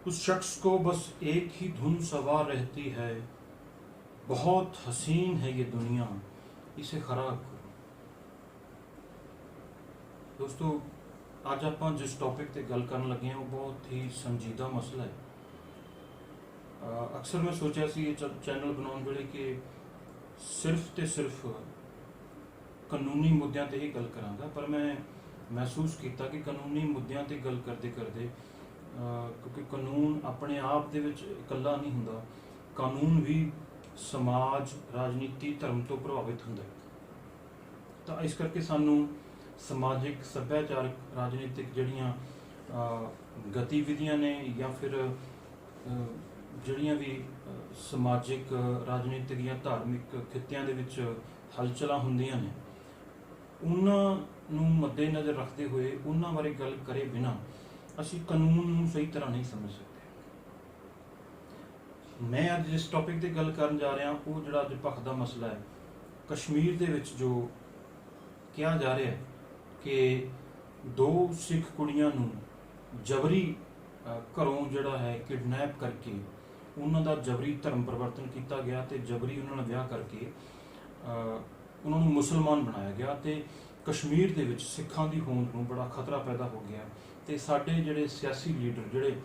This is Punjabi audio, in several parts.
उस शख्स को बस एक ही धुन सवार रहती है, बहुत हसीन है ये दुनिया, इसे खराब करो। दोस्तों, आज ਆਪਾਂ जिस टॉपिक ਤੇ ਗੱਲ ਕਰਨ ਲੱਗੇ ਹਾਂ ਉਹ ਬਹੁਤ ਹੀ ਸੰਜੀਦਾ ਮਸਲਾ ਹੈ। ਅਕਸਰ ਮੈਂ ਸੋਚਿਆ ਸੀ ਇਹ ਚੈਨਲ ਬਣਾਉਣ ਵੇਲੇ ਕਿ ਸਿਰਫ ਤੇ ਸਿਰਫ ਕਾਨੂੰਨੀ ਮੁੱਦਿਆਂ ਤੇ ਹੀ ਗੱਲ ਕਰਾਂਗਾ, ਪਰ ਮੈਂ ਮਹਿਸੂਸ ਕੀਤਾ ਕਿ ਕਾਨੂੰਨੀ ਮੁੱਦਿਆਂ ਤੇ ਗੱਲ ਕਰਦੇ ਕਰਦੇ ਕਿਉਂਕਿ ਕਾਨੂੰਨ ਆਪਣੇ ਆਪ ਦੇ ਵਿੱਚ ਇਕੱਲਾ ਨਹੀਂ ਹੁੰਦਾ, ਕਾਨੂੰਨ ਵੀ ਸਮਾਜ, ਰਾਜਨੀਤੀ, ਧਰਮ ਤੋਂ ਪ੍ਰਭਾਵਿਤ ਹੁੰਦਾ ਹੈ। ਤਾਂ ਇਸ ਕਰਕੇ ਸਾਨੂੰ ਸਮਾਜਿਕ, ਸੱਭਿਆਚਾਰਕ, ਰਾਜਨੀਤਿਕ ਜਿਹੜੀਆਂ ਗਤੀਵਿਧੀਆਂ ਨੇ ਜਾਂ ਫਿਰ ਜਿਹੜੀਆਂ ਵੀ ਸਮਾਜਿਕ, ਰਾਜਨੀਤਿਕ ਜਾਂ ਧਾਰਮਿਕ ਖਿੱਤਿਆਂ ਦੇ ਵਿੱਚ ਹਲਚਲਾਂ ਹੁੰਦੀਆਂ ਨੇ, ਉਹਨਾਂ ਨੂੰ ਮੱਦੇਨਜ਼ਰ ਰੱਖਦੇ ਹੋਏ ਉਹਨਾਂ ਬਾਰੇ ਗੱਲ ਕਰੇ ਬਿਨਾਂ ਅਸੀਂ ਕਾਨੂੰਨ ਨੂੰ ਸਹੀ ਤਰ੍ਹਾਂ ਨਹੀਂ ਸਮਝ ਸਕਦੇ। ਮੈਂ ਅੱਜ ਜਿਸ ਟੌਪਿਕ ਤੇ ਗੱਲ ਕਰਨ ਜਾ ਰਿਹਾ ਉਹ ਜਿਹੜਾ ਅੱਜ ਭਖ ਦਾ ਮਸਲਾ ਹੈ, ਕਸ਼ਮੀਰ ਦੇ ਵਿੱਚ ਜੋ ਕਿਹਾ ਜਾ ਰਿਹਾ ਹੈ ਕਿ 2 ਸਿੱਖ ਕੁੜੀਆਂ ਨੂੰ ਜਬਰੀ ਘਰੋਂ ਜਿਹੜਾ ਹੈ ਕਿਡਨੈਪ ਕਰਕੇ ਉਹਨਾਂ ਦਾ ਜਬਰੀ ਧਰਮ ਪਰਿਵਰਤਨ ਕੀਤਾ ਗਿਆ ਤੇ ਜਬਰੀ ਉਹਨਾਂ ਨਾਲ ਵਿਆਹ ਕਰਕੇ ਉਹਨਾਂ ਨੂੰ ਮੁਸਲਮਾਨ ਬਣਾਇਆ ਗਿਆ ਤੇ ਕਸ਼ਮੀਰ ਦੇ ਵਿੱਚ ਸਿੱਖਾਂ ਦੀ ਹੋਂਦ ਨੂੰ ਬੜਾ ਖਤਰਾ ਪੈਦਾ ਹੋ ਗਿਆ ਤੇ ਸਾਡੇ ਜਿਹੜੇ ਸਿਆਸੀ ਲੀਡਰ, ਜਿਹੜੇ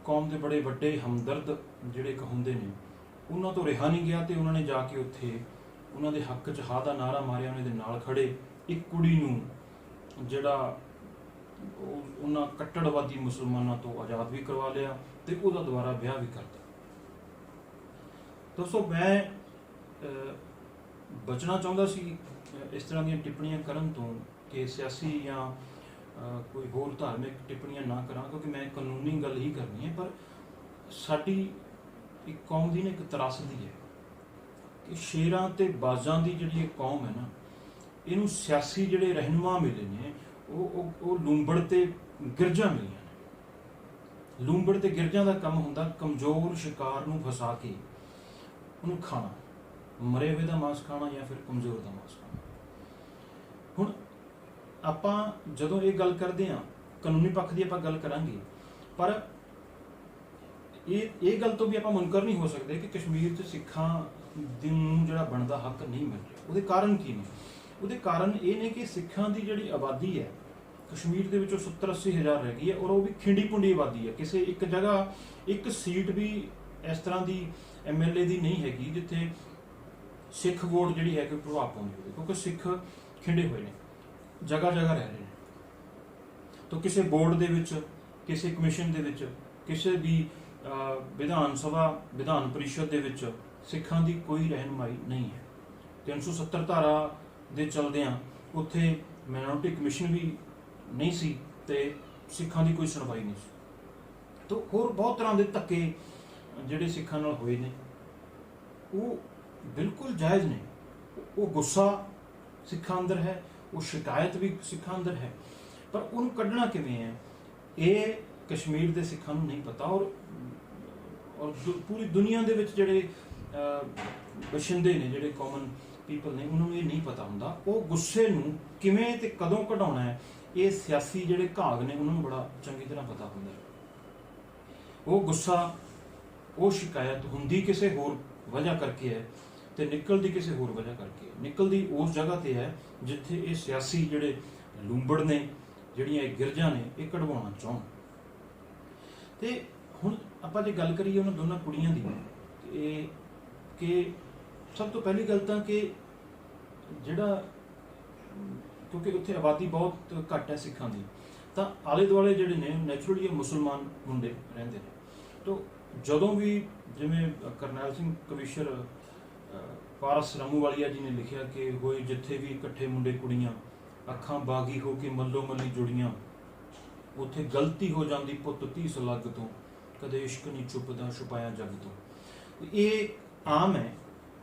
ਕੌਮ ਦੇ ਬੜੇ ਵੱਡੇ ਹਮਦਰਦ ਜਿਹੜੇ ਕਹਾਉਂਦੇ ਨੇ, ਉਹਨਾਂ ਤੋਂ ਰਿਹਾ ਨਹੀਂ ਗਿਆ ਤੇ ਉਹਨਾਂ ਨੇ ਜਾ ਕੇ ਉੱਥੇ ਉਹਨਾਂ ਦੇ ਹੱਕ 'ਚ ਹਾਂ ਦਾ ਨਾਅਰਾ ਮਾਰਿਆ, ਉਹਨਾਂ ਦੇ ਨਾਲ ਖੜੇ ਇੱਕ ਕੁੜੀ ਨੂੰ ਜਿਹੜਾ ਉਹਨਾਂ ਕੱਟੜਵਾਦੀ ਮੁਸਲਮਾਨਾਂ ਤੋਂ ਆਜ਼ਾਦ ਵੀ ਕਰਵਾ ਲਿਆ ਤੇ ਉਹਦਾ ਦੁਬਾਰਾ ਵਿਆਹ ਵੀ ਕਰਤਾ। ਦੋਸਤੋ, ਮੈਂ ਬਚਣਾ ਚਾਹੁੰਦਾ ਸੀ ਇਸ ਤਰ੍ਹਾਂ ਦੀਆਂ ਟਿੱਪਣੀਆਂ ਕਰਨ ਤੋਂ ਕਿ ਸਿਆਸੀ ਜਾਂ ਕੋਈ ਹੋਰ ਧਾਰਮਿਕ ਟਿੱਪਣੀਆਂ ਨਾ ਕਰਾਂ, ਕਿਉਂਕਿ ਮੈਂ ਕਾਨੂੰਨੀ ਗੱਲ ਹੀ ਕਰਨੀ ਹੈ। ਪਰ ਸਾਡੀ ਇੱਕ ਕੌਮ ਦੀ ਨਾ ਇੱਕ ਤਰਾਸਦੀ ਹੈ ਕਿ ਸ਼ੇਰਾਂ ਤੇ ਬਾਜ਼ਾਂ ਦੀ ਜਿਹੜੀ ਇਹ ਕੌਮ ਹੈ ਨਾ, ਇਹਨੂੰ ਸਿਆਸੀ ਜਿਹੜੇ ਰਹਿਨੁਮਾ ਮਿਲੇ ਨੇ ਉਹ ਲੂੰਬੜ ਤੇ ਗਿਰਜਾਂ ਮਿਲੀਆਂ ਨੇ। ਲੂੰਬੜ ਤੇ ਗਿਰਜਾਂ ਦਾ ਕੰਮ ਹੁੰਦਾ ਕਮਜ਼ੋਰ ਸ਼ਿਕਾਰ ਨੂੰ ਫਸਾ ਕੇ ਉਹਨੂੰ ਖਾਣਾ, ਮਰੇ ਹੋਏ ਦਾ ਮਾਸ ਖਾਣਾ ਜਾਂ ਫਿਰ ਕਮਜ਼ੋਰ ਦਾ ਮਾਸ ਖਾਣਾ। ਹੁਣ ਆਪਾਂ ਜਦੋਂ ਇਹ ਗੱਲ ਕਰਦੇ ਹਾਂ, ਕਾਨੂੰਨੀ ਪੱਖ ਦੀ ਆਪਾਂ ਗੱਲ ਕਰਾਂਗੇ, ਪਰ ਇਹ ਗੱਲ ਤੋਂ ਵੀ ਆਪਾਂ ਮੁਨਕਰ ਨਹੀਂ ਹੋ ਸਕਦੇ ਕਿ ਕਸ਼ਮੀਰ 'ਚ ਸਿੱਖਾਂ ਨੂੰ ਜਿਹੜਾ ਬਣਦਾ ਹੱਕ ਨਹੀਂ ਮਿਲ ਰਿਹਾ। ਉਹਦੇ ਕਾਰਨ ਕੀ ਨੇ? ਉਹਦੇ ਕਾਰਨ ਇਹ ਨੇ ਕਿ ਸਿੱਖਾਂ ਦੀ ਜਿਹੜੀ ਆਬਾਦੀ ਹੈ ਕਸ਼ਮੀਰ ਦੇ ਵਿੱਚੋਂ 70-80 ਹਜ਼ਾਰ ਰਹਿ ਗਈ ਹੈ, ਔਰ ਉਹ ਵੀ ਖਿੰਡੀ ਪੁੰਡੀ ਆਬਾਦੀ ਹੈ। ਕਿਸੇ ਇੱਕ ਜਗ੍ਹਾ ਇੱਕ ਸੀਟ ਵੀ ਇਸ ਤਰ੍ਹਾਂ ਦੀ MLA ਦੀ ਨਹੀਂ ਹੈਗੀ ਜਿੱਥੇ ਸਿੱਖ ਵੋਟ ਜਿਹੜੀ ਹੈ ਕੋਈ ਪ੍ਰਭਾਵ ਪਾਉਂਦੀ ਹੋਵੇ, ਕਿਉਂਕਿ ਸਿੱਖ ਖਿੰਡੇ ਹੋਏ ਨੇ, ਜਗ੍ਹਾ ਜਗ੍ਹਾ ਰਹਿ ਰਹੇ ਨੇ। ਤਾਂ ਕਿਸੇ ਬੋਰਡ ਦੇ ਵਿੱਚ, ਕਿਸੇ ਕਮਿਸ਼ਨ ਦੇ ਵਿੱਚ, ਕਿਸੇ ਵੀ ਵਿਧਾਨ ਸਭਾ, ਵਿਧਾਨ ਪਰਿਸ਼ਦ ਦੇ ਵਿੱਚ ਸਿੱਖਾਂ ਦੀ ਕੋਈ ਰਹਿਨੁਮਾਈ ਨਹੀਂ ਹੈ। 370 ਧਾਰਾ ਦੇ ਚਲਦਿਆਂ ਉੱਥੇ ਮਾਈਨੋਰਟੀ ਕਮਿਸ਼ਨ ਵੀ ਨਹੀਂ ਸੀ ਤੇ ਸਿੱਖਾਂ ਦੀ ਕੋਈ ਸੁਣਵਾਈ ਨਹੀਂ ਸੀ। ਤਾਂ ਹੋਰ ਬਹੁਤ ਤਰ੍ਹਾਂ ਦੇ ਧੱਕੇ ਜਿਹੜੇ ਸਿੱਖਾਂ ਨਾਲ ਹੋਏ ਨੇ ਉਹ ਬਿਲਕੁਲ ਜਾਇਜ਼ ਨੇ। ਉਹ ਗੁੱਸਾ ਸਿੱਖਾਂ ਅੰਦਰ ਹੈ, ਉਹ ਸ਼ਿਕਾਇਤ ਵੀ ਸਿੱਖਾਂ ਅੰਦਰ ਹੈ, ਪਰ ਉਹਨੂੰ ਕੱਢਣਾ ਕਿਵੇਂ ਹੈ ਇਹ ਕਸ਼ਮੀਰ ਦੇ ਸਿੱਖਾਂ ਨੂੰ ਨਹੀਂ ਪਤਾ। ਔਰ ਪੂਰੀ ਦੁਨੀਆ ਦੇ ਵਿੱਚ ਜਿਹੜੇ ਬਸ਼ਿੰਦੇ ਨੇ, ਜਿਹੜੇ ਕਾਮਨ ਪੀਪਲ ਨੇ, ਉਹਨਾਂ ਨੂੰ ਇਹ ਨਹੀਂ ਪਤਾ ਹੁੰਦਾ। ਉਹ ਗੁੱਸੇ ਨੂੰ ਕਿਵੇਂ ਤੇ ਕਦੋਂ ਕਢਾਉਣਾ ਹੈ ਇਹ ਸਿਆਸੀ ਜਿਹੜੇ ਘਾਗ ਨੇ ਉਹਨਾਂ ਨੂੰ ਬੜਾ ਚੰਗੀ ਤਰ੍ਹਾਂ ਪਤਾ ਹੁੰਦਾ ਹੈ। ਉਹ ਗੁੱਸਾ, ਉਹ ਸ਼ਿਕਾਇਤ ਹੁੰਦੀ ਕਿਸੇ ਹੋਰ ਵਜ੍ਹਾ ਕਰਕੇ ਹੈ ਤੇ ਨਿਕਲਦੀ ਕਿਸੇ ਹੋਰ ਵਜ੍ਹਾ ਕਰਕੇ ਹੈ। ਨਿਕਲਦੀ ਉਸ ਜਗ੍ਹਾ ਤੇ ਹੈ ਜਿੱਥੇ ਇਹ ਸਿਆਸੀ ਜਿਹੜੇ ਲੂੰਬੜ ਨੇ, ਜਿਹੜੀਆਂ ਇਹ ਗਿਰਜਾਂ ਨੇ, ਇਹ ਕਢਵਾਉਣਾ ਚਾਹੁਣ। ਤੇ ਹੁਣ ਆਪਾਂ ਜੇ ਗੱਲ ਕਰੀਏ ਉਹਨਾਂ ਦੋਨਾਂ ਕੁੜੀਆਂ ਦੀ, ਕਿ ਸਭ ਤੋਂ ਪਹਿਲੀ ਗੱਲ ਤਾਂ ਕਿ ਜਿਹੜਾ, ਕਿਉਂਕਿ ਉੱਥੇ ਆਬਾਦੀ ਬਹੁਤ ਘੱਟ ਹੈ ਸਿੱਖਾਂ ਦੀ, ਤਾਂ ਆਲੇ ਦੁਆਲੇ ਜਿਹੜੇ ਨੇ ਨੈਚੁਰਲੀ ਮੁਸਲਮਾਨ ਮੁੰਡੇ ਰਹਿੰਦੇ ਨੇ। ਤਾਂ ਜਦੋਂ ਵੀ ਜਿਵੇਂ ਕਰਨੈਲ ਸਿੰਘ ਕਵੀਸ਼ਰ ਪਾਰਸ ਰਾਮੂਵਾਲੀਆ ਜੀ ਨੇ ਲਿਖਿਆ ਕਿ ਹੋਏ ਜਿੱਥੇ ਵੀ ਇਕੱਠੇ ਮੁੰਡੇ ਕੁੜੀਆਂ, ਅੱਖਾਂ ਬਾਗੀ ਹੋ ਕੇ ਮੱਲੋ ਮੱਲੀ ਜੁੜੀਆਂ, ਉੱਥੇ ਗਲਤੀ ਹੋ ਜਾਂਦੀ ਪੁੱਤ 30 ਲੱਗ ਤੋਂ, ਕਦੇ ਇਸ਼ਕ ਨਹੀਂ ਚੁੱਪਦਾ ਛੁਪਾਇਆ ਜੱਗ ਤੋਂ। ਇਹ ਆਮ ਹੈ।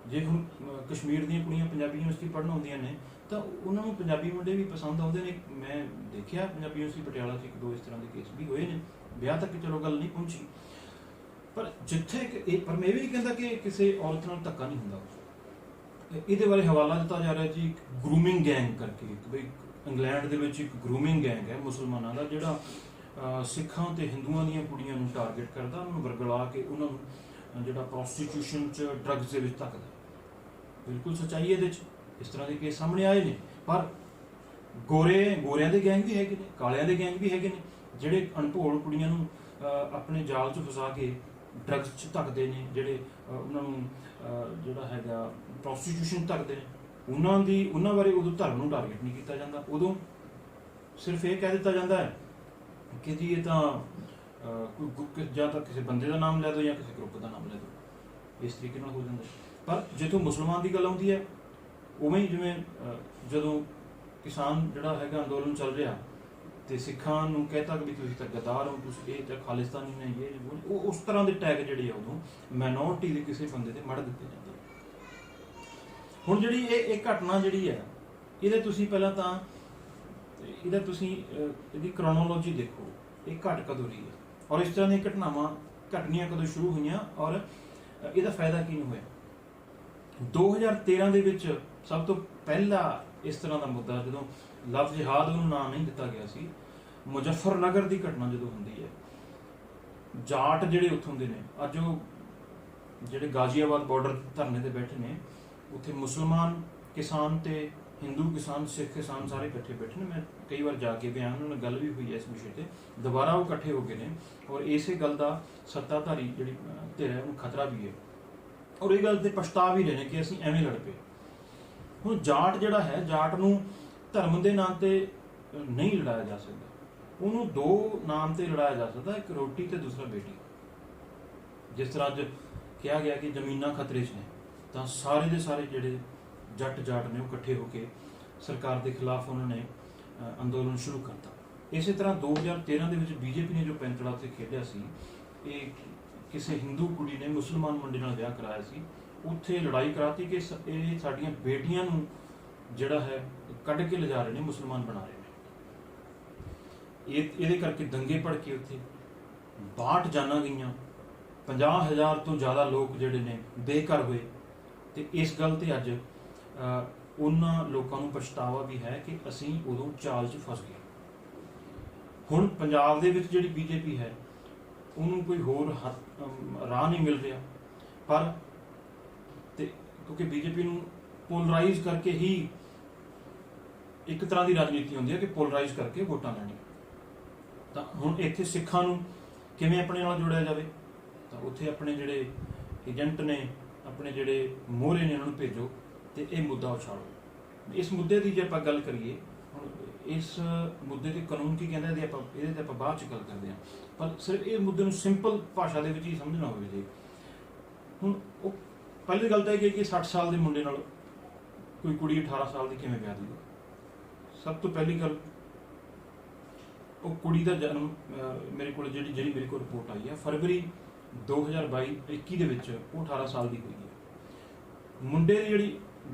ਜੇ ਹੁਣ ਕਸ਼ਮੀਰ ਦੀਆਂ ਕੁੜੀਆਂ ਪੰਜਾਬੀ ਯੂਨੀਵਰਸਿਟੀ ਪੜ੍ਹਨ ਆਉਂਦੀਆਂ ਨੇ ਤਾਂ ਉਹਨਾਂ ਨੂੰ ਪੰਜਾਬੀ ਮੁੰਡੇ ਵੀ ਪਸੰਦ ਆਉਂਦੇ ਨੇ। ਮੈਂ ਦੇਖਿਆ ਪੰਜਾਬੀ ਯੂਨੀਵਰਸਿਟੀ ਪਟਿਆਲਾ 'ਚ 1-2 ਇਸ ਤਰ੍ਹਾਂ ਦੇ ਕੇਸ ਵੀ ਹੋਏ ਨੇ। ਵਿਆਹ ਤੱਕ ਚਲੋ ਗੱਲ ਨਹੀਂ ਪਹੁੰਚੀ, ਪਰ ਜਿੱਥੇ ਪਰ ਮੈਂ ਇਹ ਵੀ ਨਹੀਂ ਕਹਿੰਦਾ ਕਿ ਕਿਸੇ ਔਰਤ ਨਾਲ ਧੱਕਾ ਨਹੀਂ ਹੁੰਦਾ। ਇਹਦੇ ਬਾਰੇ ਹਵਾਲਾ ਦਿੱਤਾ ਜਾ ਰਿਹਾ ਜੀ ਗਰੂਮਿੰਗ ਗੈਂਗ ਕਰਕੇ। ਬਈ ਇੰਗਲੈਂਡ ਦੇ ਵਿੱਚ ਇੱਕ ਗਰੂਮਿੰਗ ਗੈਂਗ ਹੈ ਮੁਸਲਮਾਨਾਂ ਦਾ, ਜਿਹੜਾ ਸਿੱਖਾਂ ਤੇ ਹਿੰਦੂਆਂ ਦੀਆਂ ਕੁੜੀਆਂ ਨੂੰ ਟਾਰਗੇਟ ਕਰਦਾ, ਉਹਨਾਂ ਨੂੰ ਵਰਗਲਾ ਕੇ ਉਹਨਾਂ ਨੂੰ ਜਿਹੜਾ ਪ੍ਰੋਸਟੀਟਿਊਸ਼ਨ 'ਚ ਡਰੱਗਸ ਦੇ ਵਿੱਚ ਧੱਕਦਾ। ਬਿਲਕੁਲ ਸੱਚਾਈ ਇਹਦੇ 'ਚ ਇਸ ਤਰ੍ਹਾਂ ਦੇ ਕੇਸ ਸਾਹਮਣੇ ਆਏ ਨੇ। ਪਰ ਗੋਰਿਆਂ ਦੇ ਗੈਂਗ ਵੀ ਹੈਗੇ ਨੇ, ਕਾਲਿਆਂ ਦੇ ਗੈਂਗ ਵੀ ਹੈਗੇ ਨੇ, ਜਿਹੜੇ ਅਣਭੋਲ ਕੁੜੀਆਂ ਨੂੰ ਆਪਣੇ ਜਾਲ 'ਚ ਫਸਾ ਕੇ ਡਰੱਗਸ 'ਚ ਧੱਕਦੇ ਨੇ, ਜਿਹੜੇ ਉਹਨਾਂ ਨੂੰ ਜਿਹੜਾ ਹੈਗਾ ਪ੍ਰੋਸਟੀਟਿਊਸ਼ਨ ਧੱਕਦੇ ਨੇ। ਉਹਨਾਂ ਬਾਰੇ ਉਦੋਂ ਧਰਮ ਨੂੰ ਟਾਰਗੇਟ ਨਹੀਂ ਕੀਤਾ ਜਾਂਦਾ। ਉਦੋਂ ਸਿਰਫ ਇਹ ਕਹਿ ਦਿੱਤਾ ਜਾਂਦਾ ਹੈ ਕਿ ਜੀ ਇਹ ਤਾਂ ਕੋਈ ਜਾਂ ਤਾਂ ਕਿਸੇ ਬੰਦੇ ਦਾ ਨਾਮ ਲੈ ਦਿਓ ਜਾਂ ਕਿਸੇ ਗਰੁੱਪ ਦਾ ਨਾਮ ਲੈ ਦਿਓ, ਇਸ ਤਰੀਕੇ ਨਾਲ ਹੋ ਜਾਂਦਾ। ਪਰ ਜਦੋਂ ਮੁਸਲਮਾਨ ਦੀ ਗੱਲ ਆਉਂਦੀ ਹੈ, ਉਵੇਂ ਹੀ ਜਿਵੇਂ ਜਦੋਂ ਕਿਸਾਨ ਜਿਹੜਾ ਹੈਗਾ ਅੰਦੋਲਨ ਚੱਲ ਰਿਹਾ ਤੇ ਸਿੱਖਾਂ ਨੂੰ ਕਹਿਤਾ ਕਿ ਵੀ ਤੁਸੀਂ ਤਾਂ ਗੱਦਾਰ ਹੋ, ਤੁਸੀਂ ਇਹ ਤਾਂ ਖਾਲਿਸਤਾਨੀ ਨਹੀਂ, ਇਹ ਉਹ ਉਸ ਤਰ੍ਹਾਂ ਦੇ ਟੈਗ ਜਿਹੜੇ ਆ ਉਦੋਂ ਮਾਈਨੋਰਿਟੀ ਦੇ ਕਿਸੇ ਬੰਦੇ ਤੇ ਮੜ ਦਿੱਤੇ ਜਾਂਦੇ। ਹੁਣ ਜਿਹੜੀ ਇਹ ਘਟਨਾ ਜਿਹੜੀ ਹੈ, ਇਹਦੇ ਤੁਸੀਂ ਪਹਿਲਾਂ ਤਾਂ ਇਹਦੀ ਕ੍ਰੋਨੋਲੋਜੀ ਦੇਖੋ, ਇਹ ਘਟ ਕਦੋਂ ਰਹੀ ਹੈ ਔਰ ਇਸ ਤਰ੍ਹਾਂ ਦੀਆਂ ਘਟਨਾਵਾਂ ਕਦੋਂ ਸ਼ੁਰੂ ਹੋਈਆਂ ਔਰ ਇਹਦਾ ਫਾਇਦਾ ਕੀ ਹੋਇਆ। 2013 ਦੇ ਵਿੱਚ ਸਭ ਤੋਂ ਪਹਿਲਾ ਇਸ ਤਰ੍ਹਾਂ ਦਾ ਮੁੱਦਾ, ਜਦੋਂ ਲਫ਼ਜ਼ ਜਿਹਾਦ ਨੂੰ ਨਾਂ ਨਹੀਂ ਦਿੱਤਾ ਗਿਆ ਸੀ, ਮੁਜ਼ੱਫਰਨਗਰ ਦੀ ਘਟਨਾ ਜਦੋਂ ਹੁੰਦੀ ਹੈ, ਜਾਟ ਜਿਹੜੇ ਉੱਥੋਂ ਦੇ ਨੇ, ਅੱਜ ਉਹ ਜਿਹੜੇ ਗਾਜ਼ੀਆਬਾਦ ਬਾਰਡਰ ਧਰਨੇ ਤੇ ਬੈਠੇ ਨੇ, ਉੱਥੇ ਮੁਸਲਮਾਨ ਕਿਸਾਨ ਤੇ ਹਿੰਦੂ ਕਿਸਾਨ, ਸਿੱਖ ਕਿਸਾਨ ਸਾਰੇ ਇਕੱਠੇ ਬੈਠੇ ਨੇ। ਮੈਂ ਕਈ ਵਾਰ ਜਾ ਕੇ ਵੀ ਆਇਆ, ਉਹਨਾਂ ਨਾਲ ਗੱਲ ਵੀ ਹੋਈ ਹੈ ਇਸ ਵਿਸ਼ੇ ਤੇ। ਦੁਬਾਰਾ ਉਹ ਇਕੱਠੇ ਹੋ ਗਏ ਨੇ ਔਰ ਇਸੇ ਗੱਲ ਦਾ ਸੱਤਾਧਾਰੀ ਜਿਹੜੀ ਧਿਰ ਹੈ ਉਹਨੂੰ ਖਤਰਾ ਵੀ ਹੈ ਔਰ ਇਹ ਗੱਲ ਤੇ ਪਛਤਾ ਵੀ ਰਹੇ ਨੇ ਕਿ ਅਸੀਂ ਐਵੇਂ ਲੜ ਪਏ। ਹੁਣ ਜਾਟ ਜਿਹੜਾ ਹੈ, ਜਾਟ ਨੂੰ ਧਰਮ ਦੇ ਨਾਮ ਤੇ ਨਹੀਂ ਲੜਾਇਆ ਜਾ ਸਕਦਾ, ਉਹਨੂੰ ਦੋ ਨਾਮ ਤੇ ਲੜਾਇਆ ਜਾ ਸਕਦਾ, ਇੱਕ ਰੋਟੀ ਤੇ ਦੂਸਰਾ ਬੇਟੀ। ਜਿਸ ਤਰ੍ਹਾਂ ਅੱਜ ਕਿਹਾ ਗਿਆ ਕਿ ਜ਼ਮੀਨਾਂ ਖਤਰੇ 'ਚ ਨੇ, ਤਾਂ ਸਾਰੇ ਦੇ ਸਾਰੇ ਜਿਹੜੇ ਜੱਟ ਜਾਟ ਨੇ ਉਹ ਇਕੱਠੇ ਹੋ ਕੇ ਸਰਕਾਰ ਦੇ ਖਿਲਾਫ ਉਹਨਾਂ ਨੇ ਅੰਦੋਲਨ ਸ਼ੁਰੂ ਕਰਤਾ। ਇਸੇ ਤਰ੍ਹਾਂ 2013 ਦੇ ਵਿੱਚ ਬੀਜੇਪੀ ਨੇ ਜੋ ਪੈਂਤੜਾ ਉੱਤੇ ਖੇਡਿਆ ਸੀ, ਇਹ ਕਿਸੇ ਹਿੰਦੂ ਕੁੜੀ ਨੇ ਮੁਸਲਮਾਨ ਮੁੰਡੇ ਨਾਲ ਵਿਆਹ ਕਰਾਇਆ ਸੀ, ਉੱਥੇ ਲੜਾਈ ਕਰਾਤੀ ਕਿ ਇਹ ਸਾਡੀਆਂ ਬੇਟੀਆਂ ਨੂੰ ਜਿਹੜਾ ਹੈ ਕੱਢ ਕੇ ਲਿਜਾ ਰਹੇ ਨੇ, ਮੁਸਲਮਾਨ ਬਣਾ ਰਹੇ ਨੇ। ਇਹਦੇ ਕਰਕੇ ਦੰਗੇ ਭੜਕੇ, ਉੱਥੇ 62 ਜਾਨਾਂ ਗਈਆਂ, 50,000 ਤੋਂ ਜ਼ਿਆਦਾ ਲੋਕ ਜਿਹੜੇ ਨੇ ਬੇਘਰ ਹੋਏ। ਤੇ ਇਸ ਗੱਲ ਤੇ ਅੱਜ ਉਹਨਾਂ ਲੋਕਾਂ ਨੂੰ ਪਛਤਾਵਾ ਵੀ ਹੈ ਕਿ ਅਸੀਂ ਉਦੋਂ ਚਾਲ 'ਚ ਫਸ ਗਏ। ਹੁਣ ਪੰਜਾਬ ਦੇ ਵਿੱਚ ਜਿਹੜੀ ਬੀਜੇਪੀ ਹੈ, ਉਹਨੂੰ ਕੋਈ ਹੋਰ ਰਾਹ ਨਹੀਂ ਮਿਲ ਰਿਹਾ, ਪਰ ਤੇ ਕਿਉਂਕਿ ਬੀਜੇਪੀ ਨੂੰ ਪੋਲਰਾਈਜ਼ ਕਰਕੇ ਹੀ ਇੱਕ ਤਰ੍ਹਾਂ ਦੀ ਰਾਜਨੀਤੀ ਹੁੰਦੀ ਹੈ ਕਿ ਪੋਲਰਾਈਜ਼ ਕਰਕੇ ਵੋਟਾਂ ਲੈਣੀਆਂ। ਤਾਂ ਹੁਣ ਇੱਥੇ ਸਿੱਖਾਂ ਨੂੰ ਕਿਵੇਂ ਆਪਣੇ ਨਾਲ ਜੋੜਿਆ ਜਾਵੇ, ਤਾਂ ਉੱਥੇ ਆਪਣੇ ਜਿਹੜੇ ਏਜੰਟ ਨੇ, ਆਪਣੇ ਜਿਹੜੇ ਮੋਹਰੇ ਨੇ, ਉਹਨਾਂ ਨੂੰ ਭੇਜੋ ਤੇ ਇਹ ਮੁੱਦਾ ਉਛਾਲੋ। ਇਸ ਮੁੱਦੇ ਦੀ ਜੇ ਆਪਾਂ ਗੱਲ ਕਰੀਏ, ਹੁਣ ਇਸ ਮੁੱਦੇ ਤੇ ਕਾਨੂੰਨ ਕੀ ਕਹਿੰਦਾ ਇਹਦੇ ਤੇ ਆਪਾਂ ਬਾਅਦ ਚ ਗੱਲ ਕਰਦੇ ਹਾਂ, ਪਰ ਸਿਰਫ ਇਹ ਮੁੱਦੇ ਨੂੰ ਸਿੰਪਲ ਭਾਸ਼ਾ ਦੇ ਵਿੱਚ ਹੀ ਸਮਝਣਾ ਹੋਵੇ ਜੇ। ਹੁਣ ਉਹ ਪਹਿਲੀ ਗੱਲ ਤਾਂ ਇਹ ਕਿ 60 ਸਾਲ ਦੇ ਮੁੰਡੇ ਨਾਲ ਕੋਈ ਕੁੜੀ 18 ਸਾਲ ਦੀ ਕਿਵੇਂ ਵਿਆਹ ਦੂਗਾ। ਸਭ ਤੋਂ ਪਹਿਲੀ ਗੱਲ, ਉਹ ਕੁੜੀ ਦਾ ਜਨਮ ਮੇਰੇ ਕੋਲ ਜਿਹੜੀ ਮੇਰੇ ਕੋਲ ਰਿਪੋਰਟ ਆਈ ਹੈ, ਫਰਵਰੀ 2021 ਦੇ ਵਿੱਚ ਉਹ 18 ਸਾਲ ਦੀ ਹੋਈ ਹੈ। ਮੁੰਡੇ ਦੀ ਜਿਹੜੀ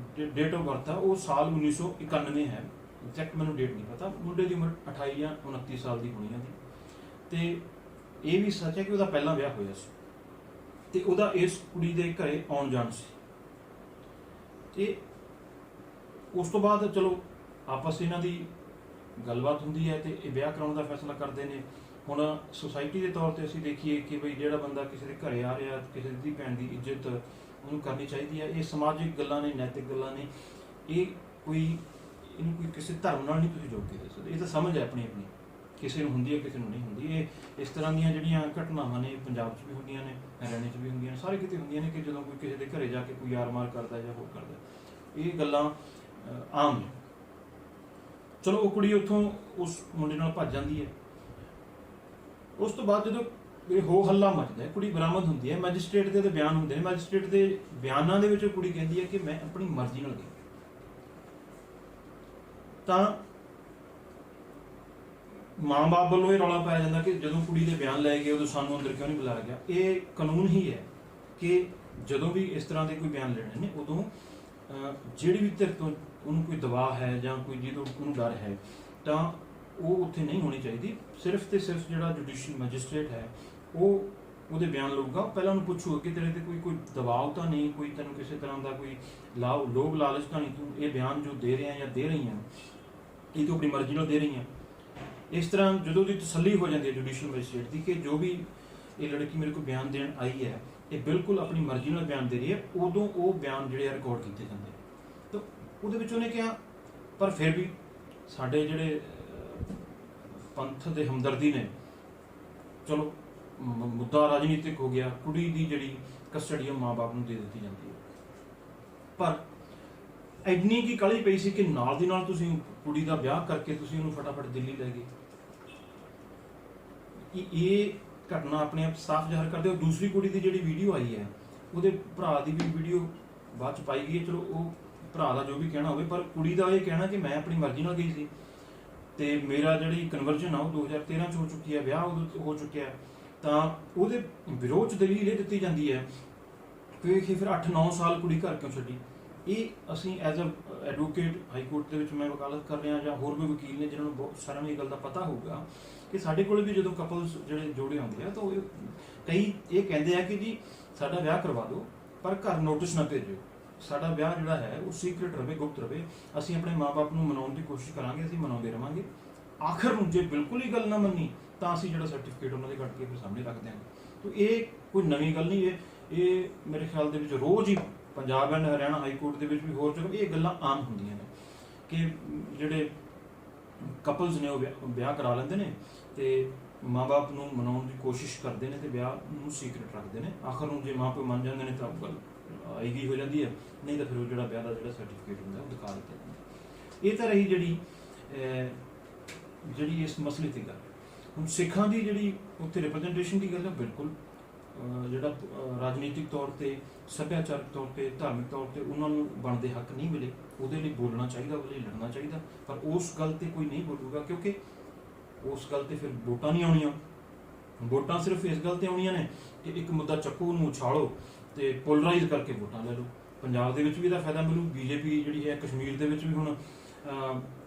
ਡੇਟ ਆਫ ਬਰਥ ਆ ਉਹ ਸਾਲ 1991 ਹੈ, ਐਗਜ਼ੈਕਟ ਮੈਨੂੰ ਡੇਟ ਨਹੀਂ ਪਤਾ। ਮੁੰਡੇ ਦੀ ਉਮਰ 28 ਜਾਂ 29 ਸਾਲ ਦੀ ਹੋਣੀ ਹੈ ਦੀ। ਤੇ ਇਹ ਵੀ ਸੱਚ ਹੈ ਕਿ ਉਹਦਾ ਪਹਿਲਾਂ ਵਿਆਹ ਹੋਇਆ ਸੀ ਤੇ ਉਹਦਾ ਇਸ ਕੁੜੀ ਦੇ ਘਰੇ ਆਉਣ ਜਾਣ ਸੀ। ਤੇ ਉਸ ਤੋਂ ਬਾਅਦ ਚਲੋ ਆਪਸ ਇਹਨਾਂ ਦੀ ਗੱਲਬਾਤ ਹੁੰਦੀ ਹੈ ਤੇ ਇਹ ਵਿਆਹ ਕਰਾਉਣ ਦਾ ਫੈਸਲਾ ਕਰਦੇ ਨੇ। ਹੁਣ ਸੁਸਾਇਟੀ ਦੇ ਤੌਰ ਤੇ ਅਸੀਂ ਦੇਖੀਏ ਕਿ ਬਈ ਜਿਹੜਾ ਬੰਦਾ ਕਿਸੇ ਦੇ ਘਰੇ ਆ ਰਿਹਾ, ਕਿਸੇ ਦੀ ਭੈਣ ਦੀ ਇੱਜ਼ਤ ਉਹਨੂੰ ਕਰਨੀ ਚਾਹੀਦੀ ਹੈ। ਇਹ ਸਮਾਜਿਕ ਗੱਲਾਂ ਨੇ, ਨੈਤਿਕ ਗੱਲਾਂ ਨੇ, ਇਹਨੂੰ ਕੋਈ ਕਿਸੇ ਧਰਮ ਨਾਲ ਨਹੀਂ ਤੁਸੀਂ ਜੋੜ ਕੇ ਦੇ ਸਕਦੇ। ਇਹ ਤਾਂ ਸਮਝ ਹੈ ਆਪਣੀ ਆਪਣੀ, ਕਿਸੇ ਨੂੰ ਹੁੰਦੀ ਹੈ ਕਿਸੇ ਨੂੰ ਨਹੀਂ ਹੁੰਦੀ। ਇਹ ਇਸ ਤਰ੍ਹਾਂ ਦੀਆਂ ਜਿਹੜੀਆਂ ਘਟਨਾਵਾਂ ਨੇ ਪੰਜਾਬ 'ਚ ਵੀ ਹੁੰਦੀਆਂ ਨੇ, ਹਰਿਆਣੇ 'ਚ ਵੀ ਹੁੰਦੀਆਂ ਨੇ, ਸਾਰੇ ਕਿਤੇ ਹੁੰਦੀਆਂ ਨੇ ਕਿ ਜਦੋਂ ਕੋਈ ਕਿਸੇ ਦੇ ਘਰੇ ਜਾ ਕੇ ਕੋਈ ਯਾਰ ਮਾਰ ਕਰਦਾ ਜਾਂ ਹੋਰ ਕਰਦਾ, ਇਹ ਗੱਲਾਂ ਆਮ ਨੇ। ਚਲੋ ਉਹ ਕੁੜੀ ਉੱਥੋਂ ਉਸ ਮੁੰਡੇ ਨਾਲ ਭੱਜ ਜਾਂਦੀ ਹੈ। ਉਸ ਤੋਂ ਬਾਅਦ ਜਦੋਂ ਇਹ ਹੋ ਹੱਲਾ ਮਚਦਾ ਹੈ, ਕੁੜੀ ਬਰਾਮਦ ਹੁੰਦੀ ਹੈ, ਮੈਜਿਸਟ੍ਰੇਟ ਦੇ ਬਿਆਨ ਹੁੰਦੇ ਨੇ। ਮੈਜਿਸਟ੍ਰੇਟ ਦੇ ਬਿਆਨਾਂ ਦੇ ਵਿੱਚ ਕੁੜੀ ਕਹਿੰਦੀ ਹੈ ਕਿ ਮੈਂ ਆਪਣੀ ਮਰਜ਼ੀ ਨਾਲ ਗਈ। ਤਾਂ ਮਾਂ-ਬਾਪ ਵੱਲੋਂ ਇਹ ਰੌਲਾ ਪਾਇਆ ਜਾਂਦਾ ਕਿ ਜਦੋਂ ਕੁੜੀ ਦੇ ਬਿਆਨ ਲਏ ਗਏ ਉਦੋਂ ਸਾਨੂੰ ਅੰਦਰ ਕਿਉਂ ਨਹੀਂ ਬੁਲਾਇਆ ਗਿਆ। ਇਹ ਕਾਨੂੰਨ ਹੀ ਹੈ ਕਿ ਜਦੋਂ ਵੀ ਇਸ ਤਰ੍ਹਾਂ ਦੇ ਕੋਈ ਬਿਆਨ ਲੈਣੇ ਨੇ, ਉਦੋਂ ਜਿਹੜੀ ਵੀ ਧਿਰ ਤੋਂ ਉਹਨੂੰ ਕੋਈ ਦਬਾਅ ਹੈ ਜਾਂ ਕੋਈ ਜਿਹਦੋਂ ਉਹਨੂੰ ਡਰ ਹੈ, ਤਾਂ ਉਹ ਉੱਥੇ ਨਹੀਂ ਹੋਣੀ ਚਾਹੀਦੀ। ਸਿਰਫ ਤੇ ਸਿਰਫ ਜਿਹੜਾ ਜੁਡੀਸ਼ੀਅਲ ਮੈਜਿਸਟ੍ਰੇਟ ਹੈ ਉਹ ਉਹਦੇ ਬਿਆਨ ਲਊਗਾ। ਪਹਿਲਾਂ ਉਹਨੂੰ ਪੁੱਛੂਗਾ ਕਿ ਤੇਰੇ ਤੇ ਕੋਈ ਦਬਾਅ ਤਾਂ ਨਹੀਂ, ਕੋਈ ਤੈਨੂੰ ਕਿਸੇ ਤਰ੍ਹਾਂ ਦਾ ਕੋਈ ਲੋਭ ਲਾਲਚ ਤਾਂ ਨਹੀਂ, ਤੂੰ ਇਹ ਬਿਆਨ ਜੋ ਦੇ ਰਿਹਾ ਜਾਂ ਦੇ ਰਹੀ ਹੈ ਇਹ ਤੂੰ ਆਪਣੀ ਮਰਜ਼ੀ ਨਾਲ ਦੇ ਰਹੀ ਹੈ। इस तरह जो की तसल्ली हो जाती है जुडिशियल मैजिस्ट्रेट की कि जो भी ये लड़की मेरे को बयान देन आई है ये बिल्कुल अपनी मर्जी नाल बयान दे रही है, उदों वो बयान जिहड़े रिकॉर्ड किए जाते हैं। तो उहदे विच उहने कहा पर फिर भी साडे जिहड़े पंथ दे हमदर्दी ने, चलो मुद्दा राजनीतिक हो गया, कुड़ी दी जिहड़ी कस्टडी माँ बाप नूं दे दित्ती जाती है, पर इन्नी की काली पई सी कि नाल दी नाल तुसीं कुड़ी दा ब्याह करके तुसीं उहनूं फटाफट दिल्ली लै गए। ये घटना अपने आप साफ जाहिर करदे। दूसरी कुड़ी की जिहड़ी वीडियो आई है ਉਹਦੇ ਭਰਾ ਦੀ ਵੀ ਵੀਡੀਓ ਬਾਅਦ ਚ ਪਾਈ ਗਈ है, चलो वो ਭਰਾ ਦਾ जो भी कहना ਹੋਵੇ, पर कुड़ी ਦਾ ਇਹ ਕਹਿਣਾ कि मैं अपनी मर्जी ਨਾਲ गई सी ਤੇ ਮੇਰਾ ਜਿਹੜੀ ਕਨਵਰਜਨ ਆ ਉਹ 2013 ਚ ਹੋ ਚੁੱਕੀ ਹੈ, ਵਿਆਹ ਉਦੋਂ ਹੋ ਚੁੱਕਿਆ ਹੈ, ਤਾਂ ਉਹਦੇ ਵਿਰੋਧ ਚ ਦਲੀਲ ਇਹ ਦਿੱਤੀ ਜਾਂਦੀ ਹੈ ਕਿ ਫਿਰ 8-9 ਸਾਲ ਕੁੜੀ ਘਰ ਕਿਉਂ ਛੱਡੀ। ਇਹ ਅਸੀਂ as a advocate high court ਦੇ ਵਿੱਚ ਮੈਂ ਵਕਾਲਤ ਕਰ ਰਿਹਾ ਜਾਂ ਹੋਰ ਵੀ ਵਕੀਲ ਨੇ ਜਿਨ੍ਹਾਂ ਨੂੰ ਬਹੁਤ ਸਾਰਿਆਂ ਨੂੰ ਇਹ ਗੱਲ ਦਾ ਪਤਾ ਹੋਊਗਾ ਕਿ ਸਾਡੇ ਕੋਲ ਵੀ ਜਦੋਂ ਕਪਲਸ ਜਿਹੜੇ ਜੋੜੇ ਆਉਂਦੇ ਆ ਤਾਂ ਕਈ ਇਹ ਕਹਿੰਦੇ ਆ ਕਿ ਜੀ ਸਾਡਾ ਵਿਆਹ ਕਰਵਾ ਦਿਓ ਪਰ ਘਰ ਨੋਟਿਸ ਨਾ ਭੇਜੋ, ਸਾਡਾ ਵਿਆਹ ਜਿਹੜਾ ਹੈ ਉਹ ਸੀਕ੍ਰੇਟ ਰਵੇ, ਗੁਪਤ ਰਵੇ, ਅਸੀਂ ਆਪਣੇ ਮਾਂ-ਬਾਪ ਨੂੰ ਮਨਾਉਣ ਦੀ ਕੋਸ਼ਿਸ਼ ਕਰਾਂਗੇ, ਅਸੀਂ ਮਨਾਉਂਦੇ ਰਵਾਂਗੇ, ਆਖਰ ਨੂੰ ਜੇ ਬਿਲਕੁਲ ਹੀ ਗੱਲ ਨਾ ਮੰਨੀ ਤਾਂ ਅਸੀਂ ਜਿਹੜਾ ਸਰਟੀਫਿਕੇਟ ਉਹਨਾਂ ਦੇ ਕੱਢ ਕੇ ਫਿਰ ਸਾਹਮਣੇ ਰੱਖ ਦਿਆਂਗੇ। ਤਾਂ ਇਹ ਕੋਈ ਨਵੀਂ ਗੱਲ ਨਹੀਂ, ਇਹ ਮੇਰੇ ਖਿਆਲ ਦੇ ਵਿੱਚ ਰੋਜ਼ ਹੀ Punjab and Haryana high court ਦੇ ਵਿੱਚ ਵੀ ਹੋਰ ਜਗ੍ਹਾ ਇਹ ਗੱਲਾਂ ਆਮ ਹੁੰਦੀਆਂ ਨੇ ਕਿ ਜਿਹੜੇ ਕਪਲਸ ਨੇ ਉਹ ਵਿਆਹ ਕਰਾ ਲੈਂਦੇ ਨੇ ਤੇ ਮਾਂ-ਬਾਪ ਨੂੰ ਮਨਾਉਣ ਦੀ ਕੋਸ਼ਿਸ਼ ਕਰਦੇ ਨੇ ਤੇ ਵਿਆਹ ਨੂੰ ਸੀਕ੍ਰੇਟ ਰੱਖਦੇ ਨੇ, ਆਖਰ ਨੂੰ ਜੇ ਮਾਂ-ਪਿਓ ਮੰਨ ਜਾਂਦੇ ਨੇ ਤਾਂ ਗੱਲ ਆਈ ਗਈ ਹੋ ਜਾਂਦੀ ਹੈ, ਨਹੀਂ ਤਾਂ ਫਿਰ ਉਹ ਜਿਹੜਾ ਵਿਆਹ ਦਾ ਜਿਹੜਾ ਸਰਟੀਫਿਕੇਟ ਹੁੰਦਾ ਉਹ ਦਿਖਾ ਦਿੱਤਾ ਜਾਂਦਾ। ਇਹ ਤਾਂ ਰਹੀ ਜਿਹੜੀ ਇਸ ਮਸਲੇ ਤੇ ਗੱਲ। ਹੁਣ ਸਿੱਖਾਂ ਦੀ ਜਿਹੜੀ ਉੱਥੇ ਰਿਪਰੈਜ਼ੈਂਟੇਸ਼ਨ ਦੀ ਗੱਲ ਹੈ, ਬਿਲਕੁਲ ਜਿਹੜਾ ਰਾਜਨੀਤਿਕ ਤੌਰ ਤੇ, ਸੱਭਿਆਚਾਰਕ ਤੌਰ ਤੇ, ਧਾਰਮਿਕ ਤੌਰ ਤੇ ਉਹਨਾਂ ਨੂੰ ਬਣਦੇ ਹੱਕ ਨਹੀਂ ਮਿਲੇ, ਉਹਦੇ ਲਈ ਬੋਲਣਾ ਚਾਹੀਦਾ, ਉਹਦੇ ਲਈ ਲੜਨਾ ਚਾਹੀਦਾ, ਪਰ ਉਸ ਗੱਲ ਤੇ ਕੋਈ ਨਹੀਂ ਬੋਲੂਗਾ ਕਿਉਂਕਿ ਉਸ ਗੱਲ ਤੇ ਫਿਰ ਵੋਟਾਂ ਨਹੀਂ ਆਉਣੀਆਂ। ਵੋਟਾਂ ਸਿਰਫ ਇਸ ਗੱਲ ਤੇ ਆਉਣੀਆਂ ਨੇ ਕਿ ਇੱਕ ਮੁੱਦਾ ਚੱਕੋ, ਉਹਨੂੰ ਉਛਾਲੋ ਤੇ ਪੋਲਰਾਈਜ਼ ਕਰਕੇ ਵੋਟਾਂ ਲੈ ਲਓ। ਪੰਜਾਬ ਦੇ ਵਿੱਚ ਵੀ ਇਹਦਾ ਫਾਇਦਾ ਮਿਲੂ, ਬੀਜੇਪੀ ਜਿਹੜੀ ਹੈ ਕਸ਼ਮੀਰ ਦੇ ਵਿੱਚ ਵੀ ਹੁਣ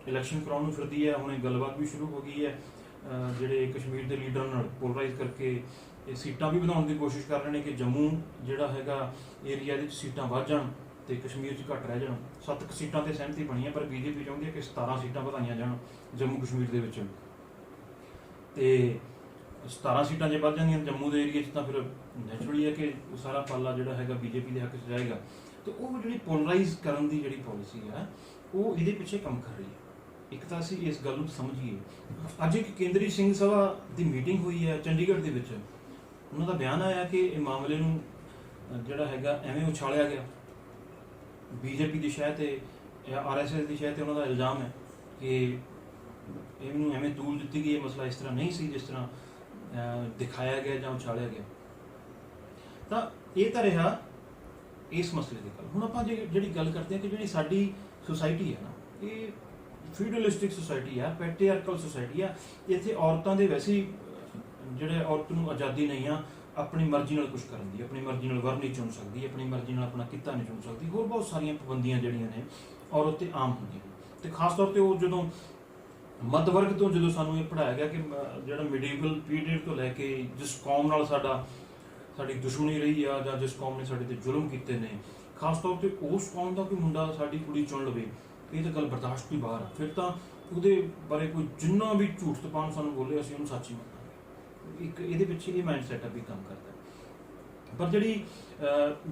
ਇਲੈਕਸ਼ਨ ਕਰਾਉਣ ਨੂੰ ਫਿਰਦੀ ਹੈ, ਹੁਣ ਗੱਲਬਾਤ ਵੀ ਸ਼ੁਰੂ ਹੋ ਗਈ ਹੈ, ਜਿਹੜੇ ਕਸ਼ਮੀਰ ਦੇ ਲੀਡਰ ਨਾਲ ਪੋਲਰਾਈਜ਼ ਕਰਕੇ ਇਹ ਸੀਟਾਂ ਵੀ ਵਧਾਉਣ ਦੀ ਕੋਸ਼ਿਸ਼ ਕਰ ਰਹੇ ਨੇ ਕਿ ਜੰਮੂ ਜਿਹੜਾ ਹੈਗਾ ਏਰੀਆ ਦੇ ਵਿੱਚ ਸੀਟਾਂ ਵੱਧ ਜਾਣ ਤੇ ਕਸ਼ਮੀਰ 'ਚ ਘੱਟ ਰਹਿ ਜਾਣ। 7 ਸੀਟਾਂ ਤੇ ਸਹਿਮਤੀ ਬਣੀ ਹੈ, ਪਰ ਬੀਜੇਪੀ ਚਾਹੁੰਦੀ ਹੈ ਕਿ 17 ਸੀਟਾਂ ਵਧਾਈਆਂ ਜਾਣ ਜੰਮੂ ਕਸ਼ਮੀਰ ਦੇ ਵਿੱਚ, ਤੇ 17 ਸੀਟਾਂ ਜੇ ਵੱਧ ਜਾਂਦੀਆਂ ਜੰਮੂ ਦੇ ਏਰੀਆ 'ਚ ਤਾਂ ਫਿਰ ਨੈਚੁਰਲੀ ਹੈ ਕਿ ਉਹ ਸਾਰਾ ਪਾਲਾ ਜਿਹੜਾ ਹੈਗਾ ਬੀਜੇਪੀ ਦੇ ਹੱਕ 'ਚ ਜਾਏਗਾ। ਤੇ ਉਹ ਜਿਹੜੀ ਪੋਲਰਾਈਜ਼ ਕਰਨ ਦੀ ਜਿਹੜੀ ਪਾਲਿਸੀ ਹੈ ਉਹ ਇਹਦੇ ਪਿੱਛੇ ਕੰਮ ਕਰ ਰਹੀ ਹੈ। ਇੱਕ ਤਾਂ ਅਸੀਂ ਇਸ ਗੱਲ ਨੂੰ ਸਮਝੀਏ, ਅੱਜ ਇੱਕ ਕੇਂਦਰੀ ਸਿੰਘ ਸਭਾ ਦੀ ਮੀਟਿੰਗ ਹੋਈ ਹੈ ਚੰਡੀਗੜ੍ਹ ਦੇ ਵਿੱਚ, ਉਹਨਾਂ ਦਾ ਬਿਆਨ ਆਇਆ ਕਿ ਇਹ ਮਾਮਲੇ ਨੂੰ ਜਿਹੜਾ ਹੈਗਾ ਐਵੇਂ ਉਛਾਲਿਆ ਗਿਆ, ਬੀਜੇਪੀ ਦੀ ਸ਼ਹਿ ਤੇ ਜਾਂ RSS ਦੀ ਸ਼ਹਿ ਤੇ ਉਹਨਾਂ ਦਾ ਇਲਜ਼ਾਮ ਹੈ ਕਿ ਇਹਨੂੰ ਐਵੇਂ ਦੂਰ ਦਿੱਤੀ ਗਈ, ਇਹ ਮਸਲਾ ਇਸ ਤਰ੍ਹਾਂ ਨਹੀਂ ਸੀ ਜਿਸ ਤਰ੍ਹਾਂ ਦਿਖਾਇਆ ਗਿਆ ਜਾਂ ਉਛਾਲਿਆ ਗਿਆ। ਤਾਂ ਇਹ ਤਾਂ ਰਿਹਾ ਇਸ ਮਸਲੇ ਦੀ ਗੱਲ। ਹੁਣ ਆਪਾਂ ਜਿਹੜੀ ਗੱਲ ਕਰਦੇ ਹਾਂ ਕਿ ਜਿਹੜੀ ਸਾਡੀ ਸੁਸਾਇਟੀ ਹੈ ਨਾ, ਇਹ ਫੀਡਲਿਸਟਿਕ ਸੁਸਾਇਟੀ ਆ, ਪੈਟਰੀਆਰਕਲ ਸੁਸਾਇਟੀ ਆ, ਇੱਥੇ ਔਰਤਾਂ ਦੇ ਵੈਸੇ ਹੀ ਜਿਹੜੇ ਔਰਤ ਨੂੰ ਆਜ਼ਾਦੀ ਨਹੀਂ ਆ ਆਪਣੀ ਮਰਜ਼ੀ ਨਾਲ ਕੁਝ ਕਰਨ ਦੀ, ਆਪਣੀ ਮਰਜ਼ੀ ਨਾਲ ਵਰ ਨਹੀਂ ਚੁਣ ਸਕਦੀ, ਆਪਣੀ ਮਰਜ਼ੀ ਨਾਲ ਆਪਣਾ ਕਿੱਤਾ ਨਹੀਂ ਚੁਣ ਸਕਦੀ, ਹੋਰ ਬਹੁਤ ਸਾਰੀਆਂ ਪਾਬੰਦੀਆਂ ਜਿਹੜੀਆਂ ਨੇ ਔਰਤ ਤੇ ਆਮ ਹੁੰਦੀਆਂ ਨੇ। ਤੇ ਖਾਸ ਤੌਰ ਤੇ ਉਹ ਜਦੋਂ ਮੱਧ ਵਰਗ ਤੋਂ ਜਦੋਂ ਸਾਨੂੰ ਇਹ ਪੜ੍ਹਾਇਆ ਗਿਆ ਕਿ ਜਿਹੜਾ ਮਿਡੀਵਲ ਪੀਰੀਅਡ ਤੋਂ ਲੈ ਕੇ ਜਿਸ ਕੌਮ ਨਾਲ ਸਾਡੀ ਦੁਸ਼ਮਣੀ ਰਹੀ ਆ ਜਾਂ ਜਿਸ ਕੌਮ ਨੇ ਸਾਡੇ ਤੇ ਜ਼ੁਲਮ ਕੀਤੇ ਨੇ, ਖਾਸ ਤੌਰ ਤੇ ਉਸ ਕੌਮ ਦਾ ਕੋਈ ਮੁੰਡਾ ਸਾਡੀ ਕੁੜੀ ਚੁਣ ਲਵੇ, ਇਹ ਤਾਂ ਗੱਲ ਬਰਦਾਸ਼ਤ ਤੋਂ ਬਾਹਰ ਆ। ਫਿਰ ਤਾਂ ਉਹਦੇ ਬਾਰੇ ਕੋਈ ਜਿੰਨਾ ਵੀ ਝੂਠ ਤਪਾਨ ਸਾਨੂੰ ਬੋਲੇ ਅਸੀਂ ਉਹਨੂੰ ਸੱਚ ਹੀ ਮੰਨਾਂਗੇ। ਇੱਕ ਇਹਦੇ ਪਿੱਛੇ ਇਹ ਮਾਈਂਡ ਸੈਟਅਪ ਵੀ ਕੰਮ ਕਰਦਾ। ਪਰ ਜਿਹੜੀ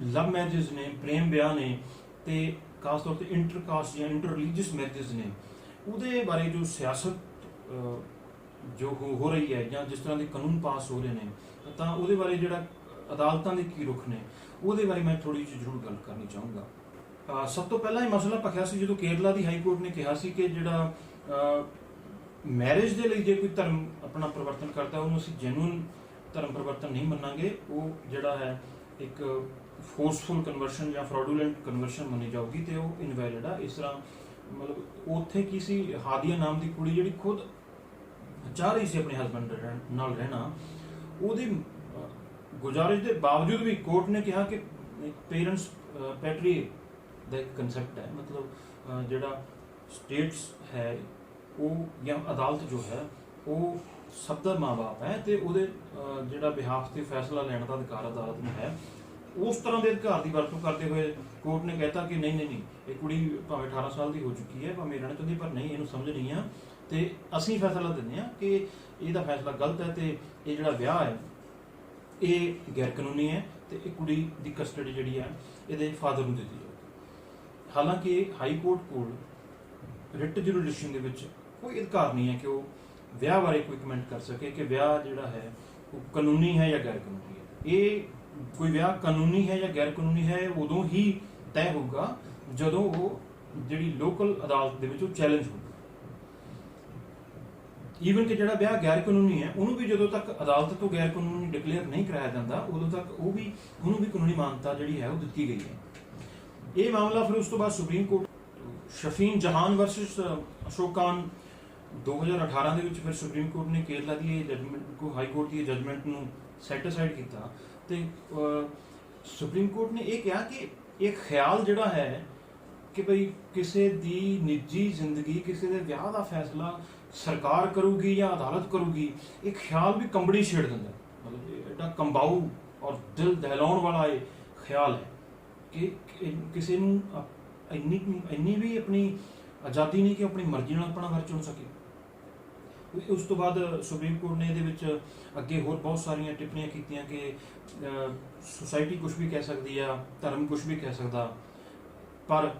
ਲਵ ਮੈਰਿਜਸ ਨੇ, ਪ੍ਰੇਮ ਵਿਆਹ ਨੇ, ਤੇ ਖਾਸ ਤੌਰ ਤੇ ਇੰਟਰਕਾਸਟ ਜਾਂ ਇੰਟਰ ਰਿਲੀਜੀਅਸ ਮੈਰਿਜਸ ਨੇ, ਉਹਦੇ ਬਾਰੇ ਜੋ ਸਿਆਸਤ ਜੋ ਹੋ ਰਹੀ ਹੈ ਜਾਂ ਜਿਸ ਤਰ੍ਹਾਂ ਦੇ ਕਾਨੂੰਨ ਪਾਸ ਹੋ ਰਹੇ ਨੇ, ਤਾਂ ਉਹਦੇ ਬਾਰੇ ਜਿਹੜਾ ਅਦਾਲਤਾਂ ਦੇ ਕੀ ਰੁਖ ਨੇ ਉਹਦੇ ਬਾਰੇ ਮੈਂ ਥੋੜੀ ਜਿਹੀ ਜ਼ਰੂਰ ਗੱਲ ਕਰਨੀ ਚਾਹੂੰਗਾ। ਸਭ ਤੋਂ ਪਹਿਲਾਂ ਇਹ ਮਸਲਾ ਭਖਿਆ ਸੀ ਜਦੋਂ ਕੇਰਲਾ ਦੀ ਹਾਈ ਕੋਰਟ ਨੇ ਕਿਹਾ ਸੀ ਕਿ ਜਿਹੜਾ ਮੈਰਿਜ ਦੇ ਲਈ ਜੇ ਕੋਈ ਧਰਮ ਆਪਣਾ ਪਰਿਵਰਤਨ ਕਰਦਾ ਉਹਨੂੰ ਅਸੀਂ ਜੈਨੂਅਨ ਧਰਮ ਪਰਿਵਰਤਨ ਨਹੀਂ ਮੰਨਾਂਗੇ, ਉਹ ਜਿਹੜਾ ਹੈ ਇੱਕ ਫੋਰਸਫੁਲ ਕਨਵਰਸ਼ਨ ਜਾਂ ਫਰਾਡੂਲੈਂਟ ਕਨਵਰਸ਼ਨ ਮੰਨੀ ਜਾਊਗੀ ਤੇ ਉਹ ਇਨਵੈਲਿਡ ਆ। ਇਸ ਤਰ੍ਹਾਂ ਮਤਲਬ ਉੱਥੇ ਕੀ ਸੀ, ਹਾਦੀਆ ਨਾਮ ਦੀ ਕੁੜੀ ਜਿਹੜੀ ਖੁਦ ਚਾਹ ਰਹੀ ਸੀ ਆਪਣੇ ਹਸਬੈਂਡ ਨਾਲ ਰਹਿਣਾ, ਉਹਦੀ ਗੁਜ਼ਾਰਿਸ਼ ਦੇ ਬਾਵਜੂਦ ਵੀ ਕੋਰਟ ਨੇ ਕਿਹਾ ਕਿ ਪੇਰੈਂਟਸ ਪੈਟਰੀ ਦਾ ਇੱਕ ਕਨਸੈਪਟ ਹੈ, ਮਤਲਬ ਜਿਹੜਾ ਸਟੇਟਸ ਹੈ ਉਹ ਜਾਂ ਅਦਾਲਤ ਜੋ ਹੈ ਉਹ ਸਭ ਦਾ ਮਾਂ ਬਾਪ ਹੈ ਤੇ ਉਹਦੇ ਜਿਹੜਾ ਬਿਹਾਫ ਤੇ ਫੈਸਲਾ ਲੈਣ ਦਾ ਅਧਿਕਾਰ ਅਦਾਲਤ ਨੂੰ ਹੈ। ਉਸ ਤਰ੍ਹਾਂ ਦੇ ਅਧਿਕਾਰ ਦੀ ਵਰਤੋਂ ਕਰਦੇ ਹੋਏ ਕੋਰਟ ਨੇ ਕਹਿਤਾ ਕਿ ਨਹੀਂ ਇਹ ਕੁੜੀ ਭਾਵੇਂ 18 ਸਾਲ ਦੀ ਹੋ ਚੁੱਕੀ ਹੈ, ਭਾਵੇਂ ਰਹਿਣਾ ਚਾਹੁੰਦੀ, ਪਰ ਨਹੀਂ, ਇਹਨੂੰ ਸਮਝ ਨਹੀਂ ਆ ਤੇ ਅਸੀਂ ਫੈਸਲਾ ਦਿੰਦੇ ਹਾਂ ਕਿ ਇਹਦਾ ਫੈਸਲਾ ਗਲਤ ਹੈ ਤੇ ਇਹ ਜਿਹੜਾ ਵਿਆਹ ਹੈ ਇਹ ਗੈਰ ਕਾਨੂੰਨੀ ਹੈ ਤੇ ਇਹ ਕੁੜੀ ਦੀ ਕਸਟਡੀ ਜਿਹੜੀ ਹੈ ਇਹਦੇ ਫਾਦਰ ਨੂੰ ਦਿੱਤੀ ਜਾਊਗੀ। ਹਾਲਾਂਕਿ ਹਾਈ ਕੋਰਟ ਕੋਲ ਰਿਟ ਜੁਰਿਸਡਿਕਸ਼ਨ ਦੇ ਵਿੱਚ ਕੋਈ ਅਧਿਕਾਰ ਨਹੀਂ ਹੈ ਕਿ ਉਹ ਵਿਆਹ ਬਾਰੇ ਕੋਈ ਕਮੈਂਟ ਕਰ ਸਕੇ ਕਿ ਵਿਆਹ ਜਿਹੜਾ ਹੈ ਉਹ ਕਾਨੂੰਨੀ ਹੈ ਜਾਂ ਗੈਰ ਕਾਨੂੰਨੀ ਹੈ। ਇਹ ਕੋਈ ਵਿਆਹ ਕਾਨੂੰਨੀ ਹੈ ਜਾਂ ਗੈਰ ਕਾਨੂੰਨੀ ਹੈ ਉਦੋਂ ਹੀ ਤੈਅ ਹੋਊਗਾ ਜਦੋਂ ਉਹ ਜਿਹੜੀ ਲੋਕਲ ਅਦਾਲਤ ਦੇ ਵਿੱਚ ਉਹ ਚੈਲੰਜ ਹੋਊਗਾ। ਈਵਨ ਕਿ ਜਿਹੜਾ ਵਿਆਹ ਗੈਰ ਕਾਨੂੰਨੀ ਹੈ ਉਹਨੂੰ ਵੀ ਜਦੋਂ ਤੱਕ ਅਦਾਲਤ ਤੋਂ ਗੈਰ ਕਾਨੂੰਨੀ ਡਿਕਲੇਅਰ ਨਹੀਂ ਕਰਾਇਆ ਜਾਂਦਾ ਉਦੋਂ ਤੱਕ ਉਹਨੂੰ ਵੀ ਕਾਨੂੰਨੀ ਮਾਨਤਾ ਜਿਹੜੀ ਹੈ ਉਹ ਦਿੱਤੀ ਗਈ ਹੈ। ਇਹ ਮਾਮਲਾ ਫਿਰ ਉਸ ਤੋਂ ਬਾਅਦ ਸੁਪਰੀਮ ਕੋਰਟ ਸ਼ਫੀਨ ਜਹਾਨ ਵਰਸਸ ਅਸ਼ੋਕ ਖਾਨ 2018 ਦੇ ਵਿੱਚ ਫਿਰ ਸੁਪਰੀਮ ਕੋਰਟ ਨੇ ਕੇਰਲਾ ਦੀ ਇਹ ਜਜਮੈਂਟ ਕੋ ਹਾਈ ਕੋਰਟ ਦੀ ਜਜਮੈਂਟ ਨੂੰ ਸੈਟ ਅਸਾਈਡ ਕੀਤਾ ਤੇ ਸੁਪਰੀਮ ਕੋਰਟ ਨੇ ਇਹ ਕਿਹਾ ਕਿ ਇਹ ਖਿਆਲ ਜਿਹੜਾ ਹੈ ਕਿ ਭਈ ਕਿਸੇ ਦੀ ਨਿੱਜੀ ਜ਼ਿੰਦਗੀ ਕਿਸੇ ਦੇ ਵਿਆਹ ਦਾ ਫੈਸਲਾ ਸਰਕਾਰ ਕਰੂਗੀ ਜਾਂ ਅਦਾਲਤ ਕਰੂਗੀ, ਇਹ ਖਿਆਲ ਵੀ ਕੰਬਣੀ ਛੇੜ ਦਿੰਦਾ। ਮਤਲਬ ਐਡਾ ਕੰਬਾਊ ਔਰ ਦਿਲ ਦਹਿਲਾਉਣ ਵਾਲਾ ਇਹ ਖਿਆਲ ਹੈ ਕਿ ਕਿਸੇ ਨੂੰ ਇੰਨੀ ਵੀ ਆਪਣੀ ਆਜ਼ਾਦੀ ਨਹੀਂ ਕਿ ਆਪਣੀ ਮਰਜ਼ੀ ਨਾਲ ਆਪਣਾ ਘਰ ਚੁਣ ਸਕੇ। ਉਸ ਤੋਂ ਬਾਅਦ ਸੁਪਰੀਮ ਕੋਰਟ ਨੇ ਇਹਦੇ ਵਿੱਚ ਅੱਗੇ ਹੋਰ ਬਹੁਤ ਸਾਰੀਆਂ ਟਿੱਪਣੀਆਂ ਕੀਤੀਆਂ ਕਿ ਸੁਸਾਇਟੀ ਕੁਝ ਵੀ ਕਹਿ ਸਕਦੀ ਆ, ਧਰਮ ਕੁਝ ਵੀ ਕਹਿ ਸਕਦਾ, ਪਰ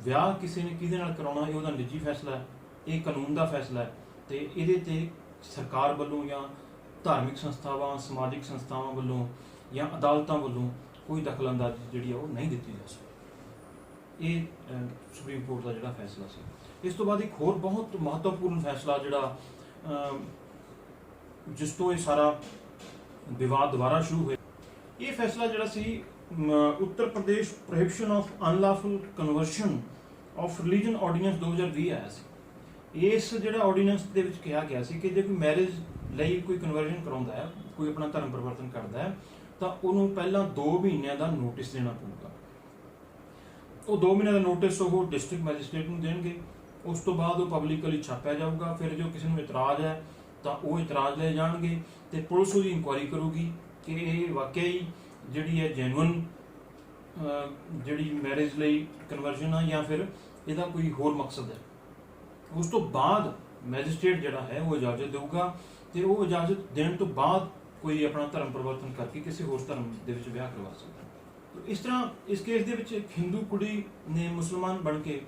ਵਿਆਹ ਕਿਸੇ ਨੇ ਕਿਹਦੇ ਨਾਲ ਕਰਾਉਣਾ ਇਹ ਉਹਦਾ ਨਿੱਜੀ ਫੈਸਲਾ ਹੈ, ਇਹ ਕਾਨੂੰਨ ਦਾ ਫੈਸਲਾ ਹੈ ਤੇ ਇਹਦੇ ਤੇ ਸਰਕਾਰ ਵੱਲੋਂ ਜਾਂ ਧਾਰਮਿਕ ਸੰਸਥਾਵਾਂ ਸਮਾਜਿਕ ਸੰਸਥਾਵਾਂ ਵੱਲੋਂ ਜਾਂ ਅਦਾਲਤਾਂ ਵੱਲੋਂ ਕੋਈ ਦਖਲਅੰਦਾਜ਼ੀ ਜਿਹੜੀ ਆ ਉਹ ਨਹੀਂ ਦਿੱਤੀ ਜਾ ਸਕਦੀ। ਇਹ ਸੁਪਰੀਮ ਕੋਰਟ ਦਾ ਜਿਹੜਾ ਫੈਸਲਾ ਸੀ। ਇਸ ਤੋਂ ਬਾਅਦ ਇੱਕ ਹੋਰ ਬਹੁਤ ਮਹੱਤਵਪੂਰਨ ਫੈਸਲਾ ਜਿਹੜਾ ਜਿਸ ਤੋਂ ਇਹ ਸਾਰਾ ਵਿਵਾਦ ਦੁਬਾਰਾ ਸ਼ੁਰੂ ਹੋਇਆ, ਇਹ ਫੈਸਲਾ ਜਿਹੜਾ ਸੀ Uttar Pradesh prohibition of unlawful conversion of religion ordinance 2020 ਆਇਆ ਸੀ। ਇਸ ਜਿਹੜਾ ਆਰਡੀਨੈਂਸ ਦੇ ਵਿੱਚ ਕਿਹਾ ਗਿਆ ਸੀ ਕਿ ਜੇ ਕੋਈ ਮੈਰਿਜ ਲਈ ਕੋਈ ਕਨਵਰਜਨ ਕਰਾਉਂਦਾ ਹੈ, ਕੋਈ ਆਪਣਾ ਧਰਮ ਪਰਿਵਰਤਨ ਕਰਦਾ ਹੈ ਤਾਂ ਉਹਨੂੰ ਪਹਿਲਾਂ 2 ਮਹੀਨਿਆਂ ਦਾ ਨੋਟਿਸ ਦੇਣਾ ਪਊਗਾ। ਉਹ 2 ਮਹੀਨਿਆਂ ਦਾ ਨੋਟਿਸ ਉਹ ਡਿਸਟ੍ਰਿਕਟ ਮੈਜਿਸਟ੍ਰੇਟ ਨੂੰ ਦੇਣਗੇ। ਉਸ ਤੋਂ ਬਾਅਦ ਉਹ ਪਬਲਿਕਲੀ ਛਾਪਿਆ ਜਾਊਗਾ। ਫਿਰ ਜੋ ਕਿਸੇ ਨੂੰ ਇਤਰਾਜ਼ ਹੈ ਤਾਂ ਉਹ ਇਤਰਾਜ਼ ਲੈ ਜਾਣਗੇ ਤੇ ਪੁਲਿਸ ਉਹਦੀ ਇਨਕੁਆਇਰੀ ਕਰੂਗੀ ਕਿ ਇਹ ਵਾਕਿਆ ਹੀ ਜਿਹੜੀ ਹੈ ਜੈਨੂਅਨ ਜਿਹੜੀ ਮੈਰਿਜ ਲਈ ਕਨਵਰਜਨ ਆ ਜਾਂ ਫਿਰ ਇਹਦਾ ਕੋਈ ਹੋਰ ਮਕਸਦ ਹੈ। ਉਸ ਤੋਂ ਬਾਅਦ ਮੈਜਿਸਟ੍ਰੇਟ ਜਿਹੜਾ ਹੈ ਉਹ ਇਜਾਜ਼ਤ ਦੇਊਗਾ ਤੇ ਉਹ ਇਜਾਜ਼ਤ ਦੇਣ ਤੋਂ ਬਾਅਦ ਕੋਈ ਆਪਣਾ ਧਰਮ ਪਰਿਵਰਤਨ ਕਰਕੇ ਕਿਸੇ ਹੋਰ ਧਰਮ ਦੇ ਵਿੱਚ ਵਿਆਹ ਕਰਵਾ ਸਕਦਾ। ਇਸ ਤਰ੍ਹਾਂ ਇਸ ਕੇਸ ਦੇ ਵਿੱਚ ਇੱਕ ਹਿੰਦੂ ਕੁੜੀ ਨੇ ਮੁਸਲਮਾਨ ਬਣ ਕੇ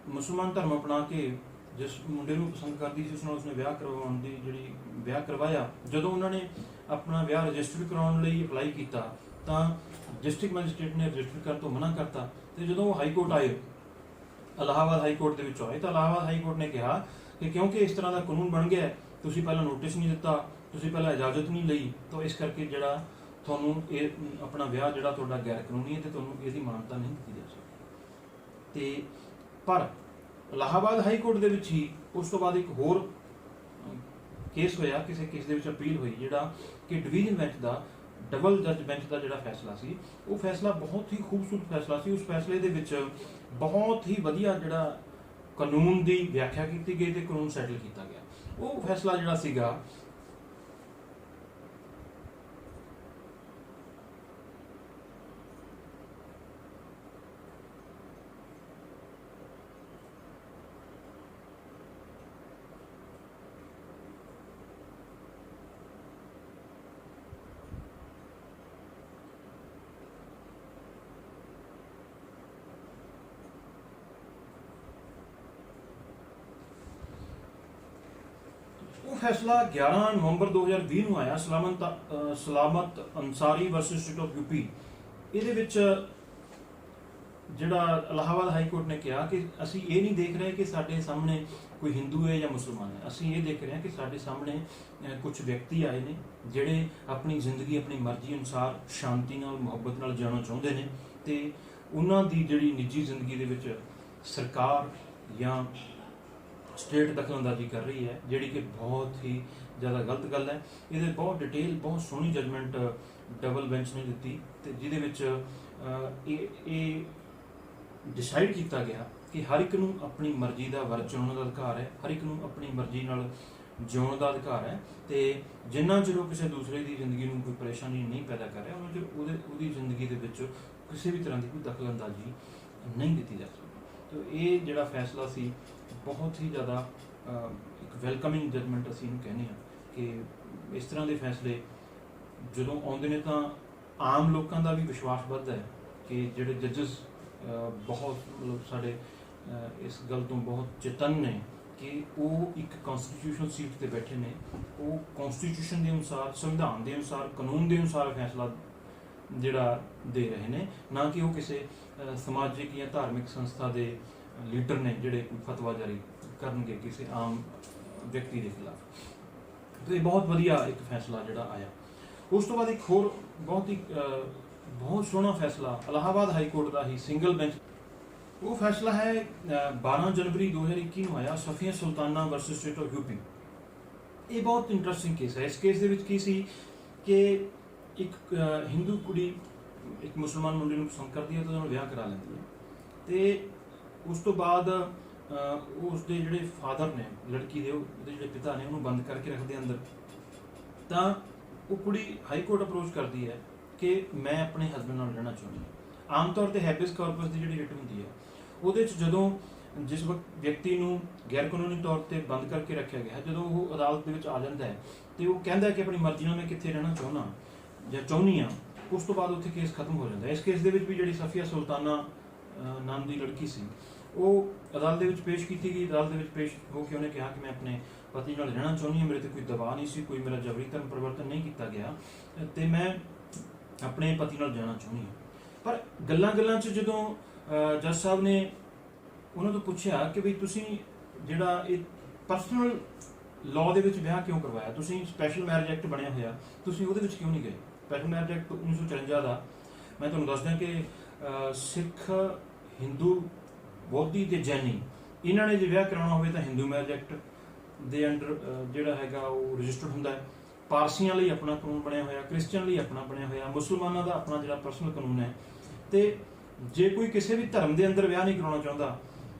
ਮੁਸਲਮਾਨ ਧਰਮ ਅਪਣਾ ਕੇ ਜਿਸ ਮੁੰਡੇ ਨੂੰ ਪਸੰਦ ਕਰਦੀ ਸੀ ਉਸ ਨਾਲ ਉਸਨੇ ਵਿਆਹ ਕਰਵਾਉਣ ਦੀ ਵਿਆਹ ਕਰਵਾਇਆ। ਜਦੋਂ ਉਹਨਾਂ ਨੇ ਆਪਣਾ ਵਿਆਹ ਰਜਿਸਟਰ ਕਰਾਉਣ ਲਈ ਅਪਲਾਈ ਕੀਤਾ ਤਾਂ ਡਿਸਟ੍ਰਿਕਟ ਮੈਜਿਸਟ੍ਰੇਟ ਨੇ ਰਜਿਸਟਰ ਕਰਨ ਤੋਂ ਮਨਾ ਕਰਤਾ ਤੇ ਜਦੋਂ ਉਹ ਹਾਈ ਕੋਰਟ ਆਏ, ਇਲਾਹਾਬਾਦ ਹਾਈ ਕੋਰਟ ਦੇ ਵਿੱਚ ਆਏ ਤਾਂ ਇਲਾਹਾਬਾਦ ਹਾਈ ਕੋਰਟ ਨੇ ਕਿਹਾ ਕਿ ਕਿਉਂਕਿ ਇਸ ਤਰ੍ਹਾਂ ਦਾ ਕਾਨੂੰਨ ਬਣ ਗਿਆ, ਤੁਸੀਂ ਪਹਿਲਾਂ ਨੋਟਿਸ ਨਹੀਂ ਦਿੱਤਾ, ਤੁਸੀਂ ਪਹਿਲਾਂ ਇਜਾਜ਼ਤ ਨਹੀਂ ਲਈ, ਤਾਂ ਇਸ ਕਰਕੇ ਜਿਹੜਾ ਤੁਹਾਨੂੰ ਇਹ ਆਪਣਾ ਵਿਆਹ ਜਿਹੜਾ ਤੁਹਾਡਾ ਗੈਰ ਕਾਨੂੰਨੀ ਹੈ ਤੇ ਤੁਹਾਨੂੰ ਇਹਦੀ ਮਾਨਤਾ ਨਹੀਂ ਦਿੱਤੀ ਜਾ ਸਕਦੀ। ਤੇ ਪਰ ਇਲਾਹਾਬਾਦ ਹਾਈ ਕੋਰਟ ਦੇ ਵਿੱਚ ਹੀ ਉਸ ਤੋਂ ਬਾਅਦ ਇੱਕ ਹੋਰ ਕੇਸ ਹੋਇਆ, ਕਿਸੇ ਕੇਸ ਦੇ ਵਿੱਚ ਅਪੀਲ ਹੋਈ ਜਿਹੜਾ ਕਿ ਡਿਵੀਜ਼ਨ ਬੈਂਚ ਦਾ ਡਬਲ ਜੱਜ ਬੈਂਚ ਦਾ ਜਿਹੜਾ ਫੈਸਲਾ ਸੀ ਉਹ ਫੈਸਲਾ ਬਹੁਤ ਹੀ ਖੂਬਸੂਰਤ ਫੈਸਲਾ ਸੀ। ਉਸ ਫੈਸਲੇ ਦੇ ਵਿੱਚ ਬਹੁਤ ਹੀ ਵਧੀਆ ਜਿਹੜਾ ਕਾਨੂੰਨ ਦੀ ਵਿਆਖਿਆ ਕੀਤੀ ਗਈ ਤੇ ਕਾਨੂੰਨ ਸੈਟਲ ਕੀਤਾ ਗਿਆ। ਉਹ ਫੈਸਲਾ ਜਿਹੜਾ ਸੀਗਾ फैसला 11 नवंबर 2020 ਨੂੰ ਆਇਆ ਸਲਾਮਤ Ansari versus state of UP. ਇਹਦੇ ਵਿੱਚ ਜਿਹੜਾ ਇਲਾਹਾਬਾਦ ਹਾਈ ਕੋਰਟ ਨੇ ਕਿਹਾ ਕਿ ਅਸੀਂ ਇਹ ਨਹੀਂ ਦੇਖ ਰਹੇ ਕਿ ਸਾਡੇ ਸਾਹਮਣੇ ਕੋਈ ਹਿੰਦੂ ਹੈ ਜਾਂ ਮੁਸਲਮਾਨ ਹੈ, ਅਸੀਂ ਇਹ ਦੇਖ ਰਹੇ ਹਾਂ ਕਿ ਸਾਡੇ ਸਾਹਮਣੇ ਕੁਝ ਵਿਅਕਤੀ ਆਏ ਨੇ ਜਿਹੜੇ ਆਪਣੀ ਜ਼ਿੰਦਗੀ ਆਪਣੀ ਮਰਜ਼ੀ ਅਨੁਸਾਰ ਸ਼ਾਂਤੀ ਨਾਲ ਮੁਹੱਬਤ ਨਾਲ ਜਿਉਣਾ ਚਾਹੁੰਦੇ ਨੇ ਤੇ ਉਹਨਾਂ ਦੀ ਜਿਹੜੀ ਨਿੱਜੀ ਜ਼ਿੰਦਗੀ ਦੇ ਵਿੱਚ ਸਰਕਾਰ ਜਾਂ ਸਟੇਟ ਦਖਲਅੰਦਾਜ਼ੀ ਕਰ ਰਹੀ ਹੈ, ਜਿਹੜੀ ਕਿ ਬਹੁਤ ਹੀ ਜ਼ਿਆਦਾ ਗਲਤ ਗੱਲ ਹੈ। ਇਹਦੇ ਬਹੁਤ ਡਿਟੇਲ ਬਹੁਤ ਸੋਹਣੀ ਜਜਮੈਂਟ ਡਬਲ ਬੈਂਚ ਨੇ ਦਿੱਤੀ ਤੇ ਜਿਹਦੇ ਵਿੱਚ ਇਹ ਡਿਸਾਈਡ ਕੀਤਾ ਗਿਆ ਕਿ ਹਰ ਇੱਕ ਨੂੰ ਆਪਣੀ ਮਰਜ਼ੀ ਦਾ ਵਰ ਚੁਣਨ ਦਾ ਅਧਿਕਾਰ ਹੈ, ਹਰ ਇੱਕ ਨੂੰ ਆਪਣੀ ਮਰਜ਼ੀ ਨਾਲ ਜਿਉਣ ਦਾ ਅਧਿਕਾਰ ਹੈ ਤੇ ਜਿੰਨਾ ਚਿਰ ਉਹ ਕਿਸੇ ਦੂਸਰੇ ਦੀ ਜ਼ਿੰਦਗੀ ਨੂੰ ਕੋਈ ਪਰੇਸ਼ਾਨੀ ਨਹੀਂ ਪੈਦਾ ਕਰ ਰਿਹਾ ਉਹਨਾਂ ਚਿਰ ਉਹਦੀ ਜ਼ਿੰਦਗੀ ਦੇ ਵਿੱਚ ਕਿਸੇ ਵੀ ਤਰ੍ਹਾਂ ਦੀ ਕੋਈ ਦਖਲਅੰਦਾਜ਼ੀ ਨਹੀਂ ਦਿੱਤੀ ਜਾ ਸਕਦੀ। तो ये ਜਿਹੜਾ फैसला सी ਬਹੁਤ ਹੀ ਜ਼ਿਆਦਾ ਇੱਕ ਵੈਲਕਮਿੰਗ ਜਜਮੈਂਟ ਅਸੀਂ ਇਹਨੂੰ ਕਹਿੰਦੇ ਹਾਂ ਕਿ ਇਸ ਤਰ੍ਹਾਂ ਦੇ ਫੈਸਲੇ ਜਦੋਂ ਆਉਂਦੇ ਨੇ ਤਾਂ ਆਮ ਲੋਕਾਂ ਦਾ ਵੀ ਵਿਸ਼ਵਾਸ ਵੱਧਦਾ ਹੈ ਕਿ ਜਿਹੜੇ ਜੱਜਸ ਬਹੁਤ ਮਤਲਬ ਸਾਡੇ ਇਸ ਗੱਲ ਤੋਂ ਬਹੁਤ ਚੇਤਨ ਨੇ ਕਿ ਉਹ ਇੱਕ ਕਨਸਟੀਟਿਊਸ਼ਨਲ ਸੀਟ ਤੇ ਬੈਠੇ ਨੇ, ਉਹ ਕਨਸਟੀਟਿਊਸ਼ਨ ਦੇ ਅਨੁਸਾਰ, ਸੰਵਿਧਾਨ ਦੇ ਅਨੁਸਾਰ, ਕਾਨੂੰਨ ਦੇ ਅਨੁਸਾਰ ਫੈਸਲਾ ਜਿਹੜਾ ਦੇ ਰਹੇ ਨੇ, ਨਾ ਕਿ ਉਹ ਕਿਸੇ ਸਮਾਜਿਕ ਜਾਂ ਧਾਰਮਿਕ ਸੰਸਥਾ ਦੇ ਲੀਡਰ ਨੇ ਜਿਹੜੇ ਕੋਈ ਫਤਵਾ ਜਾਰੀ ਕਰਨਗੇ ਕਿਸੇ ਆਮ ਵਿਅਕਤੀ ਦੇ ਖਿਲਾਫ। ਤੇ ਬਹੁਤ ਵਧੀਆ ਇੱਕ ਫੈਸਲਾ ਜਿਹੜਾ ਆਇਆ। ਉਸ ਤੋਂ ਬਾਅਦ ਇੱਕ ਹੋਰ ਬਹੁਤ ਸੋਹਣਾ ਫੈਸਲਾ ਇਲਾਹਾਬਾਦ ਹਾਈ ਕੋਰਟ ਦਾ ਹੀ ਸਿੰਗਲ ਬੈਂਚ, ਉਹ ਫੈਸਲਾ ਹੈ 12 ਜਨਵਰੀ 2021 ਨੂੰ ਆਇਆ, Safia Sultana versus state of UP. ਇਹ ਬਹੁਤ ਇੰਟਰਸਟਿੰਗ ਕੇਸ ਹੈ। ਇਸ ਕੇਸ ਦੇ ਵਿੱਚ ਕੀ ਸੀ ਕਿ ਇੱਕ ਹਿੰਦੂ ਕੁੜੀ ਇੱਕ ਮੁਸਲਮਾਨ ਮੁੰਡੇ ਨੂੰ ਪਸੰਦ ਕਰਦੀ ਹੈ ਤਾਂ ਉਹਨੂੰ ਵਿਆਹ ਕਰਾ ਲੈਂਦੀ ਹੈ, ਤੇ ਉਸ ਤੋਂ ਬਾਅਦ ਉਸ ਦੇ ਜਿਹੜੇ ਫਾਦਰ ਨੇ ਲੜਕੀ ਦੇ, ਉਹਦੇ ਜਿਹੜੇ ਪਿਤਾ ਨੇ, ਉਹਨੂੰ ਬੰਦ ਕਰਕੇ ਰੱਖਦੇ ਅੰਦਰ। ਤਾਂ ਉਹ ਕੁੜੀ ਹਾਈ ਕੋਰਟ ਅਪਰੋਚ ਕਰਦੀ ਹੈ ਕਿ ਮੈਂ ਆਪਣੇ ਹਸਬੈਂਡ ਨਾਲ ਰਹਿਣਾ ਚਾਹੁੰਦੀ ਹਾਂ। ਆਮ ਤੌਰ ਤੇ ਹੈਬਿਸ ਕਾਰਪਸ ਦੀ ਜਿਹੜੀ ਰਿਟ ਹੁੰਦੀ ਹੈ ਉਹਦੇ 'ਚ ਜਦੋਂ ਜਿਸ ਵਕਤ ਵਿਅਕਤੀ ਨੂੰ ਗੈਰ ਕਾਨੂੰਨੀ ਤੌਰ ਤੇ ਬੰਦ ਕਰਕੇ ਰੱਖਿਆ ਗਿਆ, ਜਦੋਂ ਉਹ ਅਦਾਲਤ ਦੇ ਵਿੱਚ ਆ ਜਾਂਦਾ ਹੈ ਤੇ ਉਹ ਕਹਿੰਦਾ ਕਿ ਆਪਣੀ ਮਰਜ਼ੀ ਨਾਲ ਮੈਂ ਕਿੱਥੇ ਰਹਿਣਾ ਚਾਹੁੰਦਾ ਜਾਂ ਚਾਹੁੰਦੀ ਹਾਂ, ਉਸ ਤੋਂ ਬਾਅਦ ਉੱਥੇ ਕੇਸ ਖਤਮ ਹੋ ਜਾਂਦਾ ਹੈ। ਇਸ ਕੇਸ ਦੇ ਵਿੱਚ ਵੀ ਜਿਹੜੀ ਸਫੀਆ ਸੁਲਤਾਨਾ ਨਾਮ ਦੀ ਲੜਕੀ ਸੀ, ਉਹ ਅਦਾਲਤ ਦੇ ਵਿੱਚ ਪੇਸ਼ ਕੀਤੀ ਗਈ। ਅਦਾਲਤ ਦੇ ਵਿੱਚ ਪੇਸ਼ ਹੋ ਕੇ ਉਹਨੇ ਕਿਹਾ ਕਿ ਮੈਂ ਆਪਣੇ ਪਤੀ ਨਾਲ ਰਹਿਣਾ ਚਾਹੁੰਦੀ ਹਾਂ, ਮੇਰੇ ਤੇ ਕੋਈ ਦਬਾਅ ਨਹੀਂ ਸੀ, ਕੋਈ ਮੇਰਾ ਜਬਰੀ ਧਰਮ ਪਰਿਵਰਤਨ ਨਹੀਂ ਕੀਤਾ ਗਿਆ ਤੇ ਮੈਂ ਆਪਣੇ ਪਤੀ ਨਾਲ ਜਾਣਾ ਚਾਹੁੰਦੀ ਹਾਂ। ਪਰ ਗੱਲਾਂ 'ਚ ਜਦੋਂ ਜੱਜ ਸਾਹਿਬ ਨੇ ਉਹਨਾਂ ਤੋਂ ਪੁੱਛਿਆ ਕਿ ਵੀ ਤੁਸੀਂ ਜਿਹੜਾ ਇਹ ਪਰਸਨਲ ਲਾਅ ਦੇ ਵਿੱਚ ਵਿਆਹ ਕਿਉਂ ਕਰਵਾਇਆ, ਤੁਸੀਂ ਸਪੈਸ਼ਲ ਮੈਰਿਜ ਐਕਟ ਬਣਿਆ ਹੋਇਆ, ਤੁਸੀਂ ਉਹਦੇ ਵਿੱਚ ਕਿਉਂ ਨਹੀਂ ਗਏ। ਸਪੈਸ਼ਲ ਮੈਰਿਜ ਐਕਟ 1954 ਦਾ ਮੈਂ ਤੁਹਾਨੂੰ ਦੱਸਦਾ ਕਿ ਸਿੱਖ, ਹਿੰਦੂ, ਬੋਧੀ ਤੇ ਜੈਨੀ ਇਹਨਾਂ ਨੇ ਜੇ ਵਿਆਹ ਕਰਾਉਣਾ ਹੋਵੇ ਤਾਂ ਹਿੰਦੂ ਮੈਰਿਜ ਐਕਟ ਦੇ ਅੰਡਰ ਜਿਹੜਾ ਹੈਗਾ ਉਹ ਰਜਿਸਟਰਡ ਹੁੰਦਾ ਹੈ। ਪਾਰਸੀਆਂ ਲਈ ਆਪਣਾ ਕਾਨੂੰਨ ਬਣਿਆ ਹੋਇਆ, ਕ੍ਰਿਸਚੀਅਨ ਲਈ ਆਪਣਾ ਬਣਿਆ ਹੋਇਆ, ਮੁਸਲਮਾਨਾਂ ਦਾ ਆਪਣਾ ਜਿਹੜਾ ਪਰਸਨਲ ਕਾਨੂੰਨ ਹੈ। ਤੇ ਜੇ ਕੋਈ ਕਿਸੇ ਵੀ ਧਰਮ ਦੇ ਅੰਦਰ ਵਿਆਹ ਨਹੀਂ ਕਰਾਉਣਾ ਚਾਹੁੰਦਾ,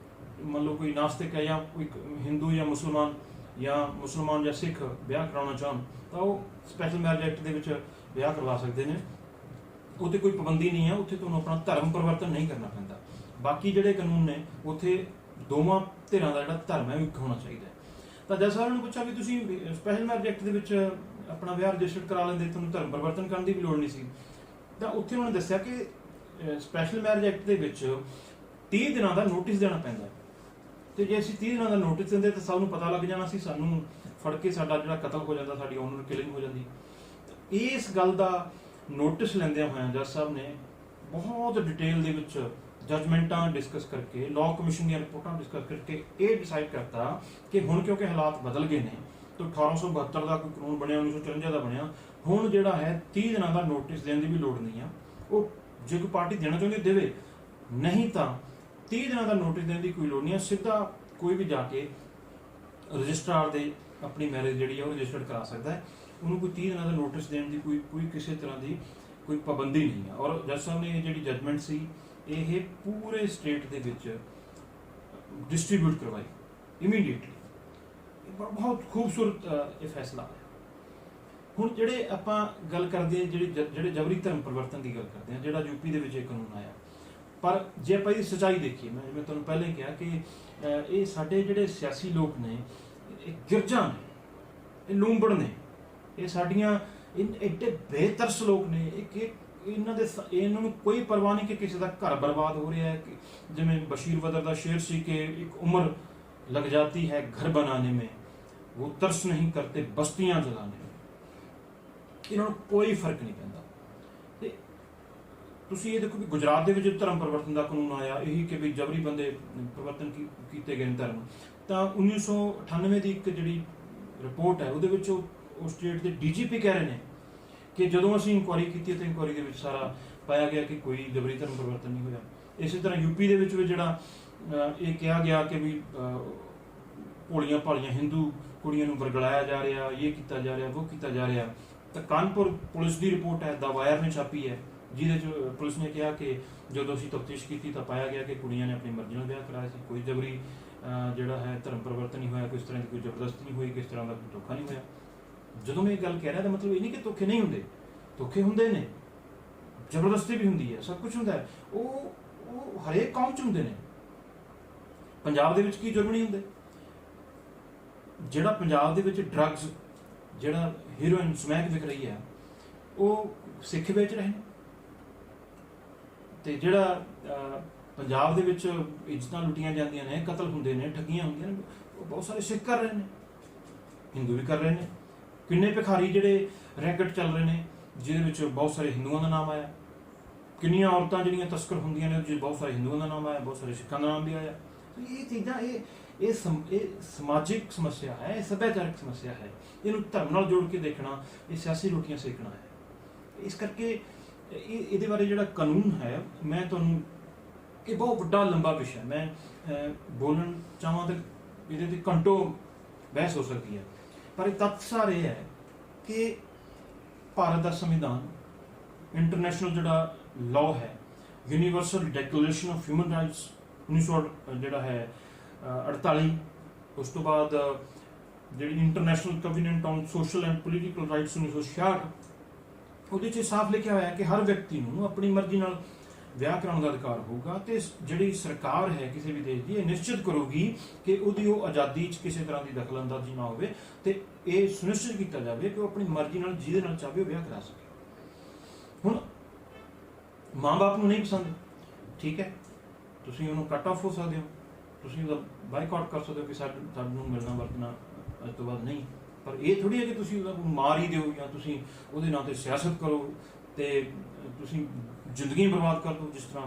ਮੰਨ ਲਓ ਕੋਈ ਨਾਸਤਿਕ ਹੈ ਜਾਂ ਕੋਈ ਹਿੰਦੂ ਜਾਂ ਮੁਸਲਮਾਨ ਜਾਂ ਸਿੱਖ ਵਿਆਹ ਕਰਾਉਣਾ ਚਾਹਣ, ਤਾਂ ਉਹ ਸਪੈਸ਼ਲ ਮੈਰਿਜ ਐਕਟ ਦੇ ਵਿੱਚ ਵਿਆਹ ਕਰਵਾ ਸਕਦੇ ਨੇ। ਉੱਥੇ ਕੋਈ ਪਾਬੰਦੀ ਨਹੀਂ ਹੈ, ਉੱਥੇ ਤੁਹਾਨੂੰ ਆਪਣਾ ਧਰਮ ਪਰਿਵਰਤਨ ਨਹੀਂ ਕਰਨਾ ਪੈਂਦਾ। ਬਾਕੀ ਜਿਹੜੇ ਕਾਨੂੰਨ ਨੇ ਉੱਥੇ ਦੋਵਾਂ ਧਿਰਾਂ ਦਾ ਜਿਹੜਾ ਧਰਮ ਹੈ ਉਹ ਇੱਕ ਹੋਣਾ ਚਾਹੀਦਾ ਹੈ। ਤਾਂ ਜੱਜ ਸਾਹਿਬ ਨੂੰ ਪੁੱਛਿਆ ਵੀ ਤੁਸੀਂ ਸਪੈਸ਼ਲ ਮੈਰਿਜ ਐਕਟ ਦੇ ਵਿੱਚ ਆਪਣਾ ਵਿਆਹ ਰਜਿਸਟਰਡ ਕਰਾ ਲੈਂਦੇ, ਤੁਹਾਨੂੰ ਧਰਮ ਪਰਿਵਰਤਨ ਕਰਨ ਦੀ ਵੀ ਲੋੜ ਨਹੀਂ ਸੀ। ਤਾਂ ਉੱਥੇ ਉਹਨਾਂ ਨੇ ਦੱਸਿਆ ਕਿ ਸਪੈਸ਼ਲ ਮੈਰਿਜ ਐਕਟ ਦੇ ਵਿੱਚ 30 ਦਿਨਾਂ ਦਾ ਨੋਟਿਸ ਦੇਣਾ ਪੈਂਦਾ, ਤੇ ਜੇ ਅਸੀਂ 30 ਦਿਨਾਂ ਦਾ ਨੋਟਿਸ ਦਿੰਦੇ ਤਾਂ ਸਾਨੂੰ ਪਤਾ ਲੱਗ ਜਾਣਾ ਸੀ, ਸਾਨੂੰ ਫੜ ਕੇ ਸਾਡਾ ਜਿਹੜਾ ਕਤਲ ਹੋ ਜਾਂਦਾ, ਸਾਡੀ ਆਨਰ ਕਿਲਿੰਗ ਹੋ ਜਾਂਦੀ। ਇਸ ਗੱਲ ਦਾ ਨੋਟਿਸ ਲੈਂਦਿਆਂ ਹੋਇਆਂ ਜੱਜ ਸਾਹਿਬ ਨੇ ਬਹੁਤ ਡਿਟੇਲ ਦੇ ਵਿੱਚ ਜਜਮੈਂਟਾਂ ਡਿਸਕਸ ਕਰਕੇ, ਲਾਅ ਕਮਿਸ਼ਨ ਦੀਆਂ ਰਿਪੋਰਟਾਂ ਡਿਸਕਸ ਕਰਕੇ ਇਹ ਡਿਸਾਈਡ ਕਰਤਾ ਕਿ ਹੁਣ ਕਿਉਂਕਿ ਹਾਲਾਤ ਬਦਲ ਗਏ ਨੇ, ਤਾਂ 1872 ਦਾ ਕੋਈ ਕਾਨੂੰਨ ਬਣਿਆ, 1954 ਦਾ ਬਣਿਆ, ਹੁਣ ਜਿਹੜਾ ਹੈ 30 ਦਿਨਾਂ ਦਾ ਨੋਟਿਸ ਦੇਣ ਦੀ ਵੀ ਲੋੜ ਨਹੀਂ ਆ। ਉਹ ਜੇ ਕੋਈ ਪਾਰਟੀ ਦੇਣਾ ਚਾਹੁੰਦੀ ਦੇਵੇ, ਨਹੀਂ ਤਾਂ 30 ਦਿਨਾਂ ਦਾ ਨੋਟਿਸ ਦੇਣ ਦੀ ਕੋਈ ਲੋੜ ਨਹੀਂ ਹੈ। ਸਿੱਧਾ ਕੋਈ ਵੀ ਜਾ ਕੇ ਰਜਿਸਟਰਾਰ ਦੇ ਆਪਣੀ ਮੈਰਿਜ ਜਿਹੜੀ ਹੈ ਉਹ ਰਜਿਸਟਰਡ ਕਰਾ ਸਕਦਾ ਹੈ। ਉਹਨੂੰ ਕੋਈ 30 ਦਿਨਾਂ ਦਾ ਨੋਟਿਸ ਦੇਣ ਦੀ ਕੋਈ ਕਿਸੇ ਤਰ੍ਹਾਂ ਦੀ ਕੋਈ ਪਾਬੰਦੀ ਨਹੀਂ ਹੈ। ਔਰ ਜੱਜ ਸਾਹਿਬ ਨੇ ਜਿਹੜੀ ਜਜਮੈਂਟ ਸੀ ਇਹ ਪੂਰੇ ਸਟੇਟ ਦੇ ਵਿੱਚ ਡਿਸਟ੍ਰੀਬਿਊਟ ਕਰਵਾਈ ਇਮੀਡੀਏਟਲੀ। ਬਹੁਤ ਖੂਬਸੂਰਤ ਇਹ ਫੈਸਲਾ ਹੈ। ਹੁਣ ਜਿਹੜੇ ਆਪਾਂ ਗੱਲ ਕਰਦੇ ਹਾਂ ਜਿਹੜੇ ਜਬਰੀ ਧਰਮ ਪਰਿਵਰਤਨ ਦੀ ਗੱਲ ਕਰਦੇ ਹਾਂ, ਜਿਹੜਾ ਯੂਪੀ ਦੇ ਵਿੱਚ ਇਹ ਕਾਨੂੰਨ ਆਇਆ, ਪਰ ਜੇ ਆਪਾਂ ਇਹਦੀ ਸੱਚਾਈ ਦੇਖੀਏ, ਮੈਂ ਜਿਵੇਂ ਤੁਹਾਨੂੰ ਪਹਿਲਾਂ ਹੀ ਕਿਹਾ ਕਿ ਇਹ ਸਾਡੇ ਜਿਹੜੇ ਸਿਆਸੀ ਲੋਕ ਨੇ, ਇਹ ਗਿਰਜਾਂ ਨੇ, ਇਹ ਲੂੰਬੜ ਨੇ, ਇਹ ਸਾਡੀਆਂ ਐਡੇ ਬੇਤਰਸ ਲੋਕ ਨੇ ਕਿ ਇਹਨਾਂ ਨੂੰ ਕੋਈ ਪਰਵਾਹ ਨਹੀਂ ਕਿ ਕਿਸੇ ਦਾ ਘਰ ਬਰਬਾਦ ਹੋ ਰਿਹਾ ਹੈ। ਜਿਵੇਂ ਬਸ਼ੀਰ ਬਦਰ ਦਾ ਸ਼ੇਰ ਸੀ ਕਿ ਇੱਕ ਉਮਰ लग जाती है घर बनाने में, वो तरस नहीं करते बस्तियां जलाने में। ਇਹਨਾਂ ਨੂੰ ਕੋਈ ਫਰਕ ਨਹੀਂ ਪੈਂਦਾ। ਤੇ ਤੁਸੀਂ ਇਹ ਦੇਖੋ ਕਿ ਗੁਜਰਾਤ ਦੇ ਵਿੱਚ ਧਰਮ ਪਰਿਵਰਤਨ ਦਾ ਕਾਨੂੰਨ ਆਇਆ, ਇਹੀ ਕਿ ਵੀ ਜਬਰੀ ਬੰਦੇ ਪਰਿਵਰਤਨ ਕੀਤੇ ਗਏ ਨੇ ਧਰਮ। ਤਾਂ 1998 ਦੀ ਇੱਕ ਜਿਹੜੀ ਰਿਪੋਰਟ ਹੈ ਉਹਦੇ ਵਿੱਚ ਉਹ ਸਟੇਟ ਦੇ ਡੀਜੀਪੀ ਕਹਿ ਰਹੇ ਨੇ ਕਿ ਜਦੋਂ ਅਸੀਂ ਇਨਕੁਆਇਰੀ ਕੀਤੀ ਤਾਂ ਇਨਕੁਆਇਰੀ ਦੇ ਵਿੱਚ ਸਾਰਾ ਪਾਇਆ ਗਿਆ ਕਿ ਕੋਈ ਜਬਰੀ ਧਰਮ ਪਰਿਵਰਤਨ ਨਹੀਂ ਹੋਇਆ। ਇਸੇ ਤਰ੍ਹਾਂ ਯੂਪੀ ਦੇ ਵਿੱਚ ਵੀ ਜਿਹੜਾ ਇਹ ਕਿਹਾ ਗਿਆ ਕਿ ਵੀ ਭੋਲੀਆਂ ਭਾਲੀਆਂ ਹਿੰਦੂ ਕੁੜੀਆਂ ਨੂੰ ਵਰਗਲਾਇਆ ਜਾ ਰਿਹਾ, ਇਹ ਕੀਤਾ ਜਾ ਰਿਹਾ, ਉਹ ਕੀਤਾ ਜਾ ਰਿਹਾ। ਤਾਂ ਕਾਨਪੁਰ ਪੁਲਿਸ ਦੀ ਰਿਪੋਰਟ ਹੈ, ਦਾ ਵਾਇਰ ਨੇ ਛਾਪੀ ਹੈ, ਜਿਹਦੇ 'ਚ ਪੁਲਿਸ ਨੇ ਕਿਹਾ ਕਿ ਜਦੋਂ ਅਸੀਂ ਤਫਤੀਸ਼ ਕੀਤੀ ਤਾਂ ਪਾਇਆ ਗਿਆ ਕਿ ਕੁੜੀਆਂ ਨੇ ਆਪਣੀ ਮਰਜ਼ੀ ਨਾਲ ਵਿਆਹ ਕਰਾਇਆ ਸੀ, ਕੋਈ ਜਬਰੀ ਜਿਹੜਾ ਹੈ ਧਰਮ ਪਰਿਵਰਤਨ ਨਹੀਂ ਹੋਇਆ, ਕੋਈ ਇਸ ਤਰ੍ਹਾਂ ਦੀ ਕੋਈ ਜ਼ਬਰਦਸਤੀ ਨਹੀਂ ਹੋਈ, ਕਿਸ ਤਰ੍ਹਾਂ ਦਾ ਕੋਈ ਧੋਖਾ ਨਹੀਂ ਹੋਇਆ। ਜਦੋਂ ਮੈਂ ਇਹ ਗੱਲ ਕਹਿ ਰਿਹਾ ਤਾਂ ਮਤਲਬ ਇਹ ਨਹੀਂ ਕਿ ਧੋਖੇ ਨਹੀਂ ਹੁੰਦੇ, ਧੋਖੇ ਹੁੰਦੇ ਨੇ, ਜ਼ਬਰਦਸਤੀ ਵੀ ਹੁੰਦੀ ਹੈ, ਸਭ ਕੁਝ ਹੁੰਦਾ ਹੈ। ਉਹ ਹਰੇਕ ਕੌਮ 'ਚ ਹੁੰਦੇ ਨੇ। ਪੰਜਾਬ ਦੇ ਵਿੱਚ ਕੀ ਜੁਰਮ ਨਹੀਂ ਹੁੰਦੇ? ਜਿਹੜਾ ਪੰਜਾਬ ਦੇ ਵਿੱਚ ਡਰੱਗਸ, ਜਿਹੜਾ ਹੀਰੋਇਨ ਸਮੈਕ ਵਿਕ ਰਹੀ ਹੈ, ਉਹ ਸਿੱਖ ਵੇਚ ਰਹੇ ਨੇ। ਤੇ ਜਿਹੜਾ ਪੰਜਾਬ ਦੇ ਵਿੱਚ ਇੱਜ਼ਤਾਂ ਲੁੱਟੀਆਂ ਜਾਂਦੀਆਂ ਨੇ, ਕਤਲ ਹੁੰਦੇ ਨੇ, ਠੱਗੀਆਂ ਹੁੰਦੀਆਂ ਨੇ, ਉਹ ਬਹੁਤ ਸਾਰੇ ਸਿੱਖ ਕਰ ਰਹੇ ਨੇ, ਹਿੰਦੂ ਵੀ ਕਰ ਰਹੇ ਨੇ। ਕਿੰਨੇ ਭਿਖਾਰੀ ਜਿਹੜੇ ਰੈਕਟ ਚੱਲ ਰਹੇ ਨੇ ਜਿਹਦੇ ਵਿੱਚ ਬਹੁਤ ਸਾਰੇ ਹਿੰਦੂਆਂ ਦਾ ਨਾਮ ਆਇਆ। ਕਿੰਨੀਆਂ ਔਰਤਾਂ ਜਿਹੜੀਆਂ ਤਸਕਰ ਹੁੰਦੀਆਂ ਨੇ ਜਿਹਦੇ ਬਹੁਤ ਸਾਰੇ ਹਿੰਦੂਆਂ ਦਾ ਨਾਮ ਆਇਆ, ਬਹੁਤ ਸਾਰੇ ਸਿੱਖਾਂ ਦਾ ਨਾਮ ਵੀ ਆਇਆ। ਇਹ ਚੀਜ਼ਾਂ ਇਹ ਸਮਾਜਿਕ ਸਮੱਸਿਆ ਹੈ, ਇਹ ਸੱਭਿਆਚਾਰਕ ਸਮੱਸਿਆ ਹੈ। ਇਹਨੂੰ ਧਰਮ ਨਾਲ ਜੋੜ ਕੇ ਦੇਖਣਾ, ਇਹ ਸਿਆਸੀ ਰੋਟੀਆਂ ਸੇਕਣਾ ਹੈ। ਇਸ ਕਰਕੇ ਇਹਦੇ ਬਾਰੇ ਜਿਹੜਾ ਕਾਨੂੰਨ ਹੈ, ਮੈਂ ਤੁਹਾਨੂੰ, ਇਹ ਬਹੁਤ ਵੱਡਾ ਲੰਬਾ ਵਿਸ਼ਾ, ਮੈਂ ਬੋਲਣ ਚਾਹਾਂ ਤਾਂ ਇਹਦੇ ਤੇ ਘੰਟੋਂ ਬਹਿਸ ਹੋ ਸਕਦੀ ਹੈ। ਪਰ ਇਹ ਤੱਥ ਸਾਰੇ ਹੈ ਕਿ ਭਾਰਤ ਦਾ ਸੰਵਿਧਾਨ, ਇੰਟਰਨੈਸ਼ਨਲ ਜਿਹੜਾ ਲਾਅ ਹੈ, universal declaration of human rights 1900 ਜਿਹੜਾ ਹੈ 48, ਉਸ ਤੋਂ ਬਾਅਦ ਜਿਹੜੀ international covenant on social and political rights 1966, ਉਹਦੇ 'ਚ ਸਾਫ਼ ਲਿਖਿਆ ਹੋਇਆ ਕਿ ਹਰ ਵਿਅਕਤੀ ਨੂੰ ਆਪਣੀ ਮਰਜ਼ੀ ਨਾਲ ਵਿਆਹ ਕਰਾਉਣ ਦਾ ਅਧਿਕਾਰ ਹੋਊਗਾ ਤੇ ਜਿਹੜੀ ਸਰਕਾਰ ਹੈ ਕਿਸੇ ਵੀ ਦੇਸ਼ ਦੀ, ਇਹ ਨਿਸ਼ਚਿਤ ਕਰੂਗੀ ਕਿ ਉਹਦੀ ਉਹ ਆਜ਼ਾਦੀ 'ਚ ਕਿਸੇ ਤਰ੍ਹਾਂ ਦੀ ਦਖਲਅੰਦਾਜ਼ੀ ਨਾ ਹੋਵੇ ਤੇ ਇਹ ਸੁਨਿਸ਼ਚਿਤ ਕੀਤਾ ਜਾਵੇ ਕਿ ਉਹ ਆਪਣੀ ਮਰਜ਼ੀ ਨਾਲ ਜਿਹਦੇ ਨਾਲ ਚਾਹੇ ਉਹ ਵਿਆਹ ਕਰਾ ਸਕੇ। ਹੁਣ ਮਾਂ-ਬਾਪ ਨੂੰ ਨਹੀਂ ਪਸੰਦ, ਠੀਕ ਹੈ, ਤੁਸੀਂ ਉਹਨੂੰ ਕੱਟ ਆਫ ਹੋ ਸਕਦੇ ਹੋ, ਤੁਸੀਂ ਉਹਦਾ ਬਾਈਕਾਟ ਕਰ ਸਕਦੇ ਹੋ ਕਿ ਸਾਨੂੰ ਮਿਲਣਾ ਵਰਤਣਾ ਅੱਜ ਤੋਂ ਬਾਅਦ ਨਹੀਂ। ਪਰ ਇਹ ਥੋੜੀ ਹੈ ਕਿ ਤੁਸੀਂ ਉਹਦਾ ਮਾਰ ਹੀ ਦਿਓ ਜਾਂ ਤੁਸੀਂ ਉਹਦੇ ਨਾਂ 'ਤੇ ਸਿਆਸਤ ਕਰੋ ਤੇ ਤੁਸੀਂ ਜ਼ਿੰਦਗੀ ਬਰਬਾਦ ਕਰ ਦਿਓ, ਜਿਸ ਤਰ੍ਹਾਂ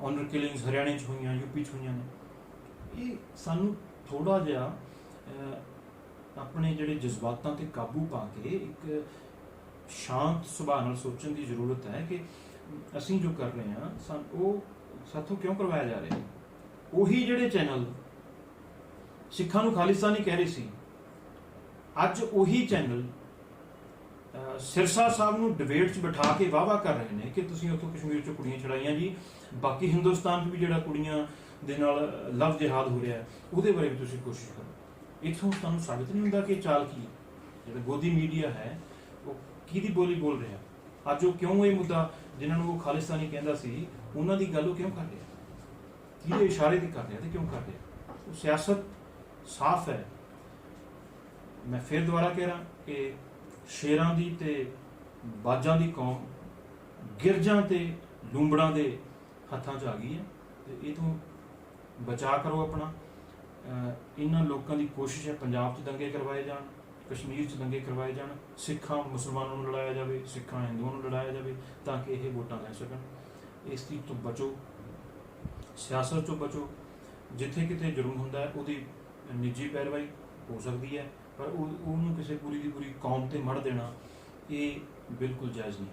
ਆਨਰ ਕਿਲਿੰਗਸ ਹਰਿਆਣੇ 'ਚ ਹੋਈਆਂ, ਯੂਪੀ 'ਚ ਹੋਈਆਂ ਨੇ। ਇਹ ਸਾਨੂੰ ਥੋੜ੍ਹਾ ਜਿਹਾ ਆਪਣੇ ਜਿਹੜੇ ਜਜ਼ਬਾਤਾਂ 'ਤੇ ਕਾਬੂ ਪਾ ਕੇ ਇੱਕ ਸ਼ਾਂਤ ਸੁਭਾਅ ਨਾਲ ਸੋਚਣ ਦੀ ਜ਼ਰੂਰਤ ਹੈ ਕਿ ਅਸੀਂ ਜੋ ਕਰ ਰਹੇ ਹਾਂ ਉਹ ਸਾਥੋਂ ਕਿਉਂ ਕਰਵਾਇਆ ਜਾ ਰਿਹਾ ਹੈ। ਉਹੀ ਜਿਹੜੇ ਚੈਨਲ ਸਿੱਖਾਂ ਨੂੰ ਖਾਲਿਸਤਾਨੀ ਕਹਿ ਰਹੇ ਸੀ, ਅੱਜ ਉਹੀ ਚੈਨਲ ਸਿਰਸਾ ਸਾਹਿਬ ਨੂੰ ਡਿਬੇਟ 'ਚ ਬਿਠਾ ਕੇ ਵਾਅਵਾ ਕਰ ਰਹੇ ਨੇ ਕਿ ਤੁਸੀਂ ਉੱਥੋਂ ਕਸ਼ਮੀਰ 'ਚੋਂ ਕੁੜੀਆਂ ਛੁਡਾਈਆਂ ਜੀ, ਬਾਕੀ ਹਿੰਦੁਸਤਾਨ 'ਚ ਵੀ ਜਿਹੜਾ ਕੁੜੀਆਂ ਦੇ ਨਾਲ ਲਵ ਜਿਹਾਦ ਹੋ ਰਿਹਾ ਉਹਦੇ ਬਾਰੇ ਵੀ ਤੁਸੀਂ ਕੋਸ਼ਿਸ਼ ਕਰੋ। ਇੱਥੋਂ ਤੁਹਾਨੂੰ ਸਾਬਿਤ ਨਹੀਂ ਹੁੰਦਾ ਕਿ ਚਾਲ ਕੀ ਹੈ। ਜਿਹੜਾ ਗੋਦੀ ਮੀਡੀਆ ਹੈ ਉਹ ਕਿਹਦੀ ਬੋਲੀ ਬੋਲ ਰਿਹਾ, ਅੱਜ ਉਹ ਕਿਉਂ ਇਹ ਮੁੱਦਾ ਜਿਨ੍ਹਾਂ ਨੂੰ ਉਹ ਖਾਲਿਸਤਾਨੀ ਕਹਿੰਦਾ ਸੀ ਉਹਨਾਂ ਦੀ ਗੱਲ ਉਹ ਕਿਉਂ ਕਰ ਰਿਹਾ, ਕਿਹਦੇ ਇਸ਼ਾਰੇ ਤੇ ਕਰ ਰਿਹਾ ਤੇ ਕਿਉਂ ਕਰ ਰਿਹਾ। ਉਹ ਸਿਆਸਤ ਸਾਫ਼ ਹੈ। ਮੈਂ ਫਿਰ ਦੁਬਾਰਾ ਕਹਿ ਰਿਹਾ ਕਿ ਸ਼ੇਰਾਂ ਦੀ ਤੇ ਬਾਜਾਂ ਦੀ ਕੌਮ ਗਿਰਜਾਂ ਤੇ ਲੂੰਬੜਾਂ ਦੇ ਹੱਥਾਂ 'ਚ ਆ ਗਈ ਹੈ ਤੇ ਇਹ ਤੋਂ ਬਚਾ ਕਰੋ ਆਪਣਾ। ਇਹਨਾਂ ਲੋਕਾਂ ਦੀ ਕੋਸ਼ਿਸ਼ ਹੈ ਪੰਜਾਬ 'ਚ ਦੰਗੇ ਕਰਵਾਏ ਜਾਣ, ਕਸ਼ਮੀਰ 'ਚ ਦੰਗੇ ਕਰਵਾਏ ਜਾਣ, ਸਿੱਖਾਂ ਮੁਸਲਮਾਨਾਂ ਨੂੰ ਲੜਾਇਆ ਜਾਵੇ, ਸਿੱਖਾਂ ਹਿੰਦੂਆਂ ਨੂੰ ਲੜਾਇਆ ਜਾਵੇ ਤਾਂ ਕਿ ਇਹ ਵੋਟਾਂ ਲੈ ਸਕਣ। ਇਸ ਚੀਜ਼ ਤੋਂ ਬਚੋ, ਸਿਆਸਤ ਤੋਂ ਬਚੋ। ਜਿੱਥੇ ਕਿਤੇ ਜ਼ੁਲਮ ਹੁੰਦਾ ਹੈ ਉਹਦੀ ਨਿੱਜੀ ਪੈਰਵਾਈ ਹੋ ਸਕਦੀ ਹੈ, ਪਰ ਉਹਨੂੰ ਕਿਸੇ ਪੂਰੀ ਦੀ ਪੂਰੀ ਕੌਮ ਤੇ ਮੜ ਦੇਣਾ ਇਹ ਬਿਲਕੁਲ ਜਾਇਜ਼ ਨਹੀਂ।